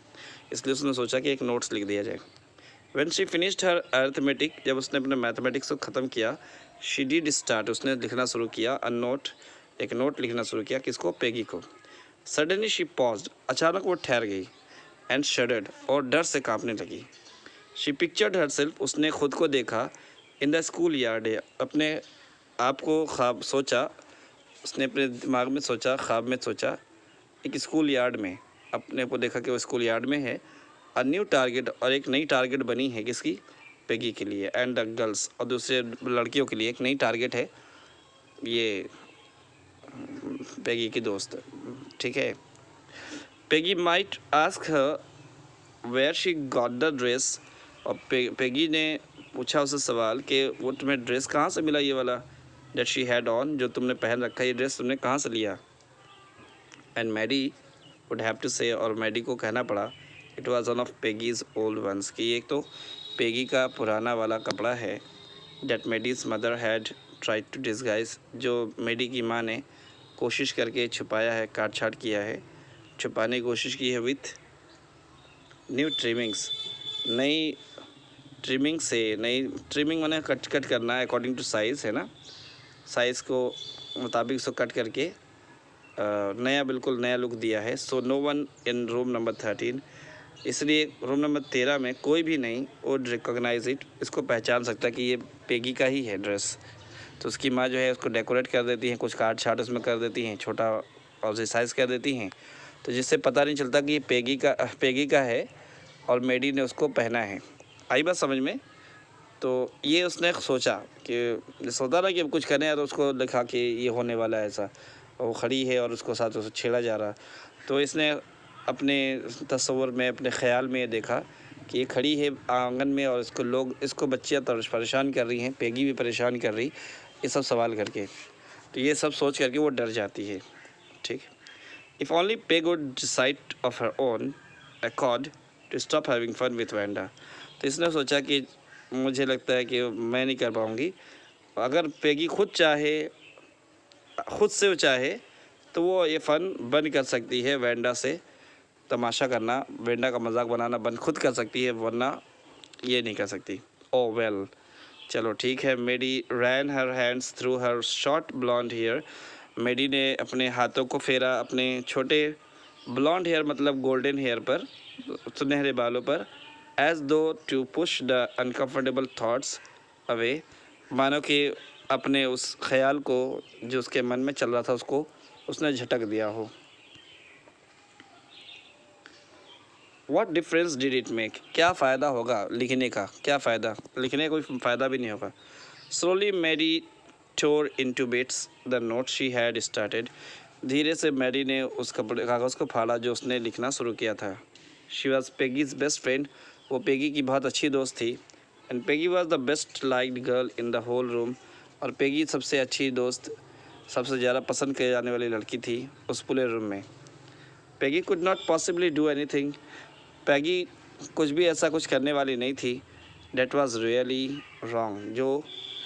इसलिए उसने सोचा कि एक नोट्स लिख दिया जाए। When she finished her arithmetic, जब उसने अपने मैथमेटिक्स को ख़त्म किया, शी डिड स्टार्ट, उसने लिखना शुरू किया, एक नोट लिखना शुरू किया, किसको, पेगी को। सडनली शी पॉज्ड, अचानक वो ठहर गई, एंड शडर्ड, और डर से कांपने लगी। शी पिक्चर्ड हरसेल्फ, उसने खुद को देखा, इन द स्कूल यार्ड, अपने आप को ख्वाब सोचा, उसने अपने दिमाग में सोचा, ख्वाब में सोचा, एक स्कूल यार्ड में अपने को देखा कि वो स्कूल यार्ड में है। अ न्यू टारगेट, और एक नई टारगेट बनी है, किसकी, पेगी के लिए, एंड द गर्ल्स, और दूसरे लड़कियों के लिए एक नई टारगेट है, ये पेगी की दोस्त, ठीक है। Peggy might ask her where she got the dress, और पेगी ने पूछा उससे सवाल कि वो तुम्हें ड्रेस कहाँ से मिला, ये वाला दैट शी हैड ऑन, जो तुमने पहन रखा है ये ड्रेस तुमने कहाँ से लिया? And Maddie would have to say, और मैडी को कहना पड़ा, it was one of Peggy's old ones, कि ये तो पेगी का पुराना वाला कपड़ा है। That Maddie's mother had tried to disguise, जो मैडी की माँ ने कोशिश करके छुपाया है, काट छाट किया है, छुपाने की कोशिश की है विथ न्यू ट्रिमिंग्स, नई ट्रिमिंग से, नई ट्रिमिंग माने कट करना है अकॉर्डिंग टू साइज़, है ना, साइज़ को मुताबिक उसको कट करके नया, बिल्कुल नया लुक दिया है। So no one in room number 13, इसलिए रूम नंबर 13 में कोई भी नहीं वुड रिकॉग्नाइज इट, इसको पहचान सकता कि ये पेगी का ही है ड्रेस। तो उसकी माँ जो है उसको डेकोरेट कर देती हैं, कुछ काट छाट उसमें कर देती हैं, छोटा और साइज़ कर देती हैं, तो जिससे पता नहीं चलता कि ये पेगी का है और मैडी ने उसको पहना है। आई बात समझ में? तो ये उसने सोचा कि सोचा ना कि अब कुछ करें तो उसको दिखा कि ये होने वाला है ऐसा, वो खड़ी है और उसको साथ उसको छेड़ा जा रहा, तो इसने अपने तस्वर में, अपने ख़्याल में ये देखा कि ये खड़ी है आंगन में और इसको लोग, इसको बच्चियाँ परेशान कर रही हैं, पेगी भी परेशान कर रही, ये सब सवाल करके, तो ये सब सोच करके वो डर जाती है। ठीक, if only Peg would decide of her own accord to stop having fun with Wanda, तो इसने सोचा कि मुझे लगता है कि मैं नहीं कर पाऊँगी, अगर पेगी खुद से चाहे तो वो ये फ़न बंद कर सकती है, वैंडा से तमाशा करना, वैंडा का मजाक बनाना बंद खुद कर सकती है, वरना ये नहीं कर सकती। ओ वेल, चलो ठीक है। Maddie ran her hands through her short blond hair, Maddie ने अपने हाथों को फेरा अपने छोटे ब्लॉन्ड हेयर मतलब गोल्डन हेयर पर, सुनहरे बालों पर, as though to push the uncomfortable thoughts away, मानो कि अपने उस ख्याल को जो उसके मन में चल रहा था उसको उसने झटक दिया हो। What difference did it make? क्या फ़ायदा होगा लिखने का? क्या फ़ायदा? लिखने का कोई फ़ायदा भी नहीं होगा। Slowly Mary tore into bits the note she had started. धीरे से मैरी ने उस कागज़ को फाड़ा जो उसने लिखना शुरू किया था। She was Peggy's best friend. वो पेगी की बहुत अच्छी दोस्त थी। And Peggy was the best liked girl in the whole room. और पेगी सबसे अच्छी दोस्त, सबसे ज़्यादा पसंद किए जाने वाली लड़की थी उस पूरे रूम में। Peggy could not possibly do anything. पैगी कुछ भी ऐसा कुछ करने वाली नहीं थी। डेट वॉज़ रियली रॉन्ग, जो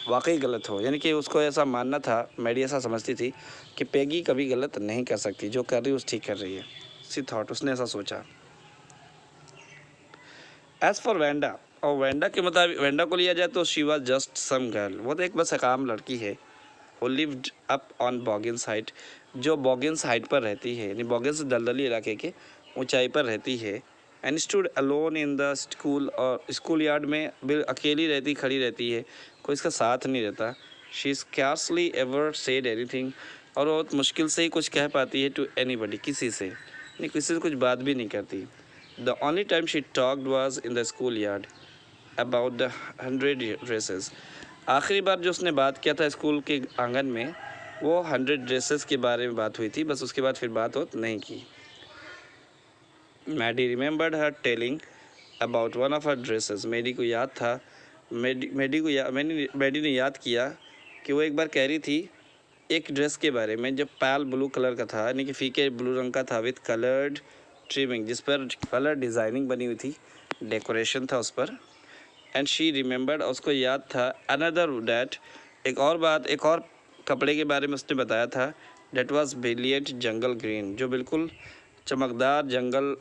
वाकई गलत हो, यानी कि उसको ऐसा मानना था, मैडी ऐसा समझती थी कि पैगी कभी गलत नहीं कर सकती, जो कर रही है उस ठीक कर रही है। सी थॉट, उसने ऐसा सोचा। एज़ फॉर वैंडा, और वैंडा के मुताबिक, वैंडा को लिया जाए तो she was just some girl, वो तो एक बस एक आम लड़की है। वो lived up on Boggins Heights, जो बॉगिन्स हाइट पर रहती है, यानी बॉगिन्स दलदली इलाके के ऊंचाई पर रहती है। And stood alone in the school, और स्कूल यार्ड में बिल अकेली रहती, खड़ी रहती है, कोई इसका साथ नहीं रहता। She scarcely ever said anything, और बहुत मुश्किल से ही कुछ कह पाती है टू एनीबडी, किसी से नहीं, किसी से कुछ बात भी नहीं करती। The only time she talked was in the school yard about the 100 dresses, आखिरी बार जो उसने बात किया था स्कूल के आंगन में, वो 100 ड्रेसेस के बारे में बात हुई थी, बस उसके बाद फिर बात नहीं की। Maddie remembered her telling about one of her dresses, Maddie को याद था, मैडी ने याद किया कि वो एक बार कह रही थी एक ड्रेस के बारे में जो पैल ब्लू कलर का था, यानी कि फीके ब्लू रंग का था, विथ कलर्ड ट्रिमिंग, जिस पर कलर डिज़ाइनिंग बनी हुई थी, डेकोरेशन था उस पर। एंड शी रिमेंबर्ड, उसको याद था, अनदर डैट, एक और बात, एक और कपड़े के बारे में उसने बताया था, that was brilliant jungle green, जो बिल्कुल चमकदार जंगल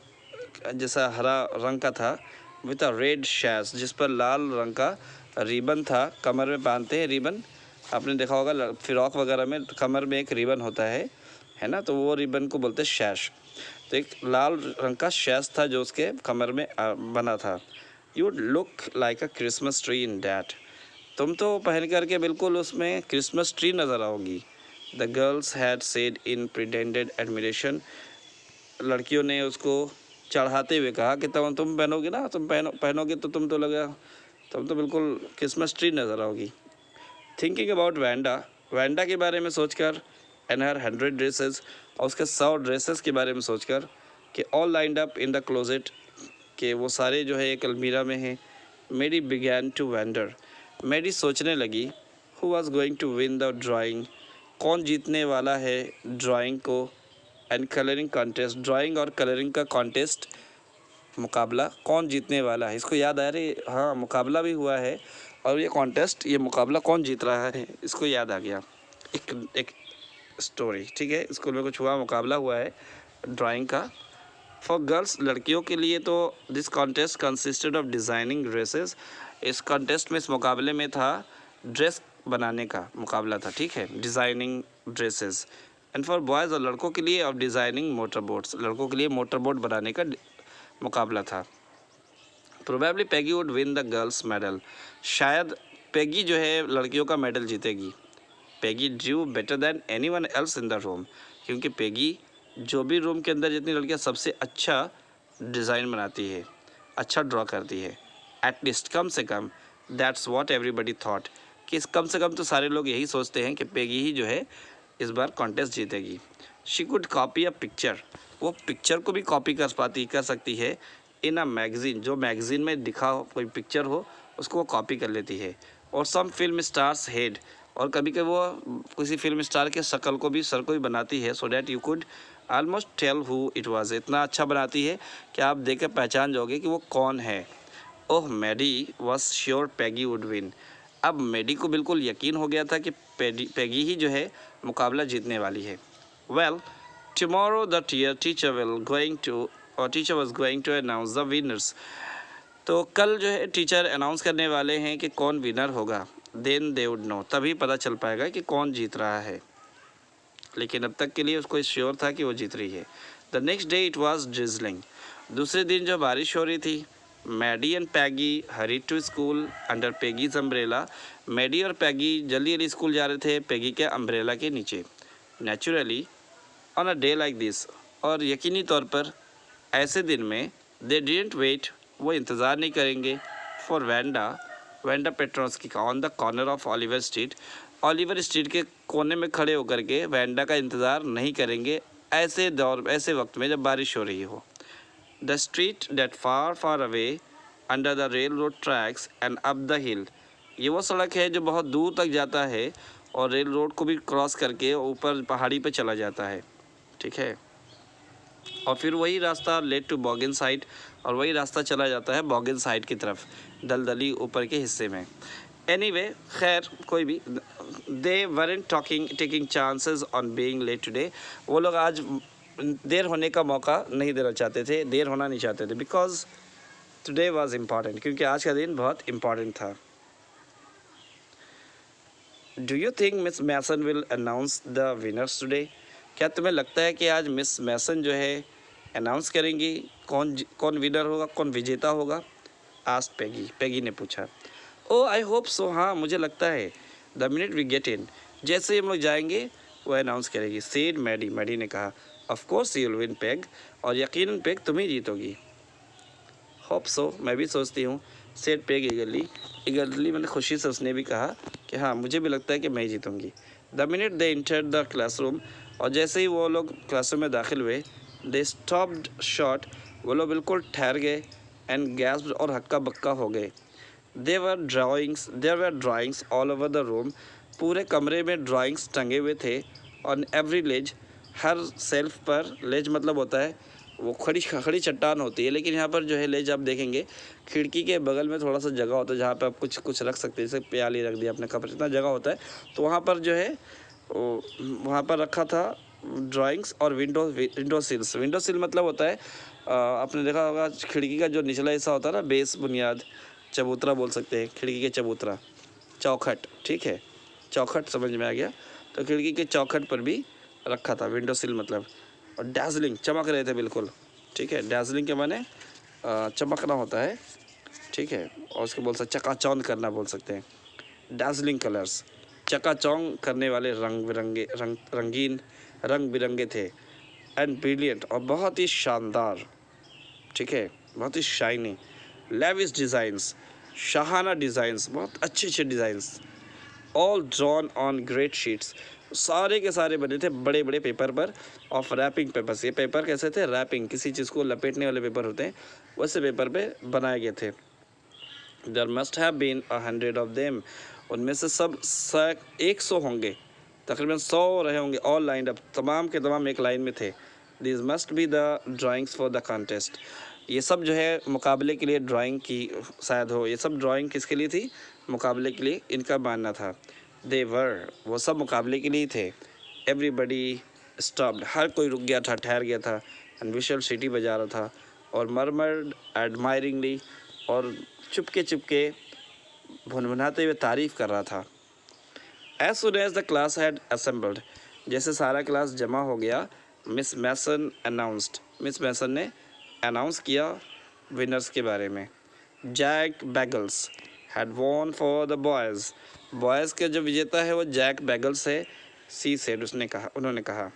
जैसा हरा रंग का था, विथ अ रेड शैश, जिस पर लाल रंग का रिबन था, कमर में बांधते हैं रिबन, आपने देखा होगा फ्रॉक वगैरह में कमर में एक रिबन होता है ना, तो वो रिबन को बोलते हैं शैश। तो एक लाल रंग का शैश था जो उसके कमर में बना था। You look like a Christmas tree in that, तुम तो पहन करके बिल्कुल उसमें क्रिसमस ट्री नज़र आओगी। The girls had said in pretended admiration, लड़कियों ने उसको चढ़ाते हुए कहा कि तुम पहनोगे ना, तुम पहनोगे तो तुम तो बिल्कुल क्रिसमस ट्री नज़र आओगी। थिंकिंग अबाउट वैंडा के बारे में सोचकर, एंड हर 100 ड्रेसेस, और उसके 100 ड्रेसेस के बारे में सोचकर, कि all lined up in the closet, कि वो सारे जो है एक अलमीरा में हैं। मेडी बिगैन टू वैंडर, मेडी सोचने लगी, who was going to win the drawing, कौन जीतने वाला है ड्राइंग को, एंड कलरिंग कॉन्टेस्ट, ड्राइंग और कलरिंग का कॉन्टेस्ट मुकाबला कौन जीतने वाला है। इसको याद आ रही, हाँ मुकाबला भी हुआ है और ये कॉन्टेस्ट, ये मुकाबला कौन जीत रहा है इसको याद आ गया। एक स्टोरी, ठीक है, स्कूल में कुछ हुआ, मुकाबला हुआ है ड्राइंग का। फॉर गर्ल्स, लड़कियों के लिए तो this contest consisted of designing dresses, इस कॉन्टेस्ट में, इस मुकाबले में था ड्रेस बनाने का मुकाबला था, ठीक है, designing dresses. And for boys, और लड़कों के लिए ऑफ डिज़ाइनिंग मोटर बोट्स, लड़कों के लिए मोटर बोट बनाने का मुकाबला था। Probably Peggy would win the girls medal, शायद पैगी जो है लड़कियों का मेडल जीतेगी। Peggy drew better than anyone else in the room, क्योंकि पैगी जो भी रूम के अंदर जितनी लड़कियां सबसे अच्छा डिज़ाइन बनाती है, अच्छा ड्रॉ करती है। एटलीस्ट, कम से कम, दैट्स व्हाट एवरीबडी थॉट, कि कम से कम तो सारे लोग यही सोचते हैं कि पैगी ही जो है इस बार कॉन्टेस्ट जीतेगी। She could copy a picture, वो पिक्चर को भी कॉपी कर सकती है इन अ मैगज़ीन, जो मैगज़ीन में दिखा हो कोई पिक्चर हो उसको वो कॉपी कर लेती है। और सम फिल्म स्टार्स हेड, और कभी कभी वो किसी फिल्म स्टार के शक्ल को भी, सर को भी बनाती है, so that you could almost tell who it was, इतना अच्छा बनाती है कि आप देख कर पहचान जाओगे कि वो कौन है। Oh Maddie was sure Peggy would win, अब मैडी को बिल्कुल यकीन हो गया था कि पैगी ही जो है मुकाबला जीतने वाली है। Well, tomorrow the teacher was going to announce the winners, तो कल जो है टीचर अनाउंस करने वाले हैं कि कौन विनर होगा। देन दे वुड नो, तभी पता चल पाएगा कि कौन जीत रहा है, लेकिन अब तक के लिए उसको श्योर था कि वो जीत रही है। The next day it was drizzling, दूसरे दिन जो बारिश हो रही थी। Maddie and Peggy hurried to school under Peggy's umbrella, Maddie और पैगी जल्दी जल्दी स्कूल जा रहे थे पैगी के अम्ब्रेला के नीचे। Naturally on a day like this, और यकीनी तौर पर ऐसे दिन में, दे डिडंट वेट, वो इंतज़ार नहीं करेंगे, फॉर वेंडा पेट्रोस्की का on the corner of Oliver street के कोने में खड़े होकर के वेंडा का इंतज़ार नहीं करेंगे ऐसे वक्त में जब बारिश हो रही हो। The street that far away under the railroad tracks and up the hill, ये वो सड़क है जो बहुत दूर तक जाता है और रेल रोड को भी क्रॉस करके ऊपर पहाड़ी पे चला जाता है, ठीक है, और फिर वही रास्ता लेड टू बॉगिन साइड, और वही रास्ता चला जाता है बॉगिन साइड की तरफ, दलदली ऊपर के हिस्से में। एनीवे, खैर कोई भी, they weren't taking chances on being late today, वो लोग आज देर होने का मौका नहीं देना चाहते थे, देर होना नहीं चाहते थे, बिकॉज टुडे वाज इम्पॉर्टेंट, क्योंकि आज का दिन बहुत इम्पॉर्टेंट था। Do you think Miss Mason will announce the winners today, क्या तुम्हें लगता है कि आज मिस मैसन जो है अनाउंस करेंगी कौन विनर होगा, कौन विजेता होगा। आस्क्ड पैगी ने पूछा। ओ आई होप सो, हाँ मुझे लगता है। The minute we get in, जैसे ही हम लोग जाएंगे वो अनाउंस करेगी। सेड मैडी ने कहा। Of course you will win peg, और यकीनन पैग तुम ही जीतोगी। होप सो, मैं भी सोचती हूँ। सेड पैग ईगरली मैंने खुशी से उसने भी कहा कि हाँ मुझे भी लगता है कि मैं ही जीतूँगी। The minute they entered the classroom, और जैसे ही वो लोग क्लासरूम में दाखिल हुए, दे स्टॉप्ड शॉर्ट, वो लोग बिल्कुल ठहर गए, एंड गैस्प्ड, और हक्का बक्का हो गए। There were drawings all over the room, पूरे कमरे में ड्राइंग्स टंगे हुए थे। ऑन एवरी लेज, हर सेल्फ पर, लेज मतलब होता है वो खड़ी चट्टान होती है, लेकिन यहाँ पर जो है लेज आप देखेंगे खिड़की के बगल में थोड़ा सा जगह होता है जहाँ पे आप कुछ रख सकते हैं, जैसे प्याली रख दिया अपने कप, इतना जगह होता है, तो वहाँ पर जो है वहाँ पर रखा था ड्राइंग्स। और विंडो सिल मतलब होता है आपने देखा होगा खिड़की का जो निचला हिस्सा होता है ना, बेस, बुनियाद, चबूतरा बोल सकते हैं, खिड़की के चबूतरा, चौखट, ठीक है, चौखट समझ में आ गया। तो खिड़की के चौखट पर भी रखा था विंडो सिल मतलब। और डैज़लिंग, चमक रहे थे बिल्कुल, ठीक है, डैज़लिंग के माने चमकना होता है, ठीक है, और उसको बोल सकते चकाचौंध करना बोल सकते हैं। डैज़लिंग कलर्स, चकाचौंध करने वाले रंग बिरंगे थे। एंड ब्रिलियंट, और बहुत ही शानदार, ठीक है, बहुत ही शाइनी। लेविश डिज़ाइंस, शाहाना डिज़ाइंस, बहुत अच्छे designs. All drawn on great sheets, सारे के सारे बने थे बड़े बड़े पेपर पर, ऑफ रैपिंग पेपर्स। ये पेपर कैसे थे, रैपिंग, किसी चीज़ को लपेटने वाले पेपर होते हैं, वैसे पेपर पे बनाए गए थे। There must have been 100 of them, उनमें से सब 100 होंगे, तकरीबन 100 रहे होंगे, ऑल लाइन अप, तमाम के तमाम एक लाइन में थे। This must be the drawings for the contest, ये सब जो है मुकाबले के लिए ड्राइंग की शायद हो, ये सब ड्राइंग किसके लिए थी, मुकाबले के लिए इनका मानना था। दे वर, वो सब मुकाबले के लिए थे। एवरीबडी स्टॉप्ड, हर कोई रुक गया था, ठहर गया था। एंड विशल सीटी बजा रहा था और मरमर्ड एडमायरिंगली, और चुपके चुपके भुनभुनाते हुए तारीफ़ कर रहा था। As soon as the class had assembled, जैसे सारा क्लास जमा हो गया, Miss Mason announced, Miss Mason ने अनाउंस किया विनर्स के बारे में। Jack Beggles had won for the boys, boys के जो विजेता है वो जैक बैगल्स है, सी सेड, उसने कहा, उन्होंने कहा।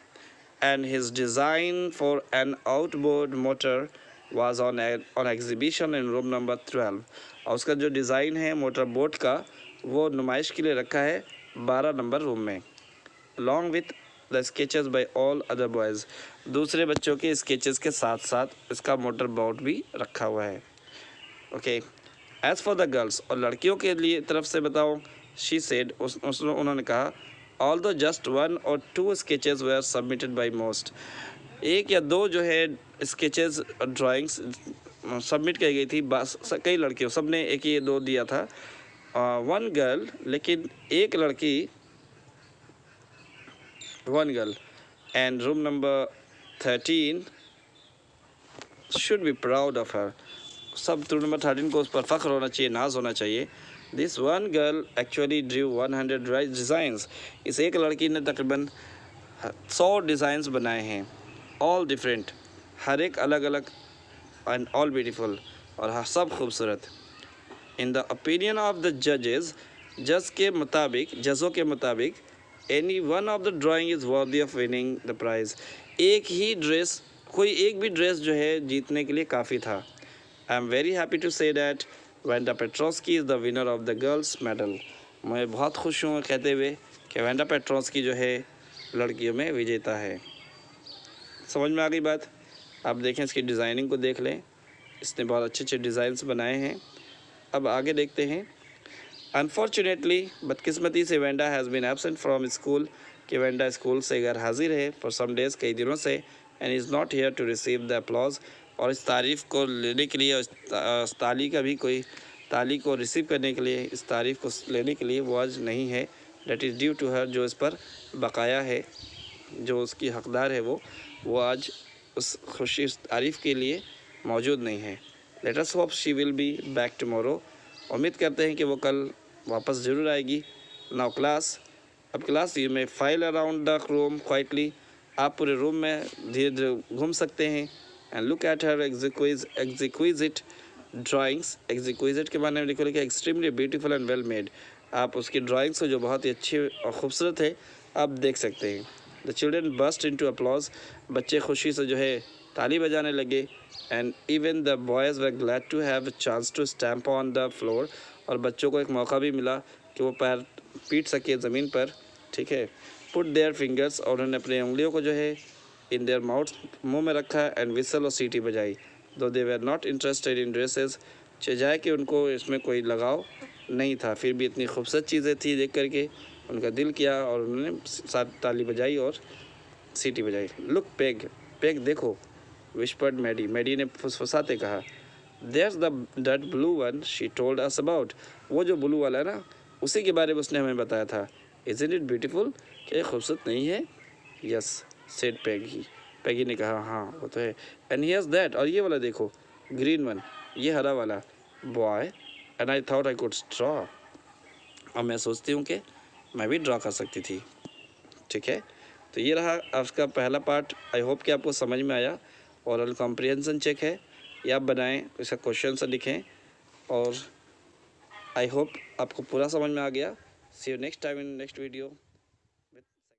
And his design for an outboard motor was on exhibition in room number 12, और उसका जो डिज़ाइन है मोटर बोट का वो नुमाइश के लिए रखा है 12 नंबर रूम में। Along with the sketches by all other boys, दूसरे बच्चों के स्केचेस के साथ साथ इसका मोटर बोट भी रखा हुआ है। Okay, as for the girls, और लड़कियों के लिए तरफ से बताओ, शी सेड, उन्होंने कहा, although just 1 or 2 sketches were submitted by most, एक या दो जो है स्केचेस ड्राइंग्स सबमिट की गई थी, बस कई लड़कियों, सब ने एक ये दो दिया था। वन गर्ल, लेकिन एक लड़की, one girl, and room number 13 should be proud of her, सब रूम नंबर 13 को उस पर फ़ख्र होना चाहिए, नाज होना चाहिए। This one girl actually Drew 100 designs, इस एक लड़की ने तकरीबन 100 डिज़ाइंस बनाए हैं, ऑल डिफरेंट, हर एक अलग अलग, एंड ऑल ब्यूटीफुल, और सब खूबसूरत। In the opinion of the जजेस, जज के मुताबिक, जजों के मुताबिक, any one of the drawing is worthy of winning the prize, एक ही ड्रेस, कोई एक भी ड्रेस जो है जीतने के लिए काफ़ी था। I am very happy to say that Wanda Petronski is the winner of the girls medal, मैं बहुत खुश हूँ कहते हुए कि वेंडा पेट्रोस्की जो है लड़कियों में विजेता है। समझ में आ गई बात? आप देखें, इसकी डिज़ाइनिंग को देख लें, इसने बहुत अच्छे अच्छे डिज़ाइंस बनाए हैं। अब आगे देखते हैं। अनफॉर्चुनेटली, बदकिस्मती से, Wanda has been absent from school, कि वेंडा स्कूल से गैर हाजिर है, फॉर सम डेज़, कई दिनों से, and is not here to receive the applause, और इस तारीफ़ को लेने के लिए, इस ताली का भी कोई, ताली को रिसीव करने के लिए, इस तारीफ़ को लेने के लिए वो आज नहीं है। That is due to her, जो इस पर बकाया है, जो उसकी हकदार है, वो आज उस खुशी, उस तारीफ़ के लिए मौजूद नहीं है। Let us hope she will be back tomorrow, उम्मीद करते हैं कि वो कल वापस ज़रूर आएगी। नाउ क्लास, अब class, you may file around the room quietly, आप पूरे रूम में धीरे धीरे घूम सकते हैं। And look at her exquisite drawings, exquisite के बारे में लिखो, लिखा extremely beautiful and well made, आप उसकी ड्राइंग्स को जो बहुत ही अच्छी और ख़ूबसूरत है आप देख सकते हैं। The children burst into applause, बच्चे खुशी से जो है ताली बजाने लगे। And even the boys were glad to have a chance to stamp on the floor, और बच्चों को एक मौका भी मिला कि वो पैर पीट सके ज़मीन पर, ठीक है। पुट देयर फिंगर्स, और उन्होंने अपनी उंगलियों को जो है इन देयर माउथ, मुंह में रखा, एंड विसल और सीटी बजाई। Though they were not interested in dresses, चाहे कि उनको इसमें कोई लगाव नहीं था, फिर भी इतनी खूबसूरत चीज़ें थी, देख करके उनका दिल किया, और उन्होंने साथ ताली बजाई और सीटी बजाई। लुक पेग, पेग देखो, विस्पर्ड मैडी, मैडी ने फुसफुसाते कहा। There's that blue one she told us about, वो जो ब्लू वाला है ना, उसी के बारे में उसने हमें बताया था। इज़न्ट इट ब्यूटीफुल, क्या खूबसूरत नहीं है? यस सेड पैगी, पैगी ने कहा, हाँ वो तो है। एंड हियर्स दैट, और ये वाला देखो, ग्रीन वन, ये हरा वाला, boy, and I thought I could draw, और मैं सोचती हूँ कि मैं भी ड्रॉ कर सकती थी, ठीक है। तो ये रहा आपका पहला पार्ट, आई होप कि आपको समझ में आया। ओरल कॉम्प्रिहेंशन चेक है, ये आप बनाएं, इसका क्वेश्चन से लिखें, और आई होप आपको पूरा समझ में आ गया। See you next time in next video.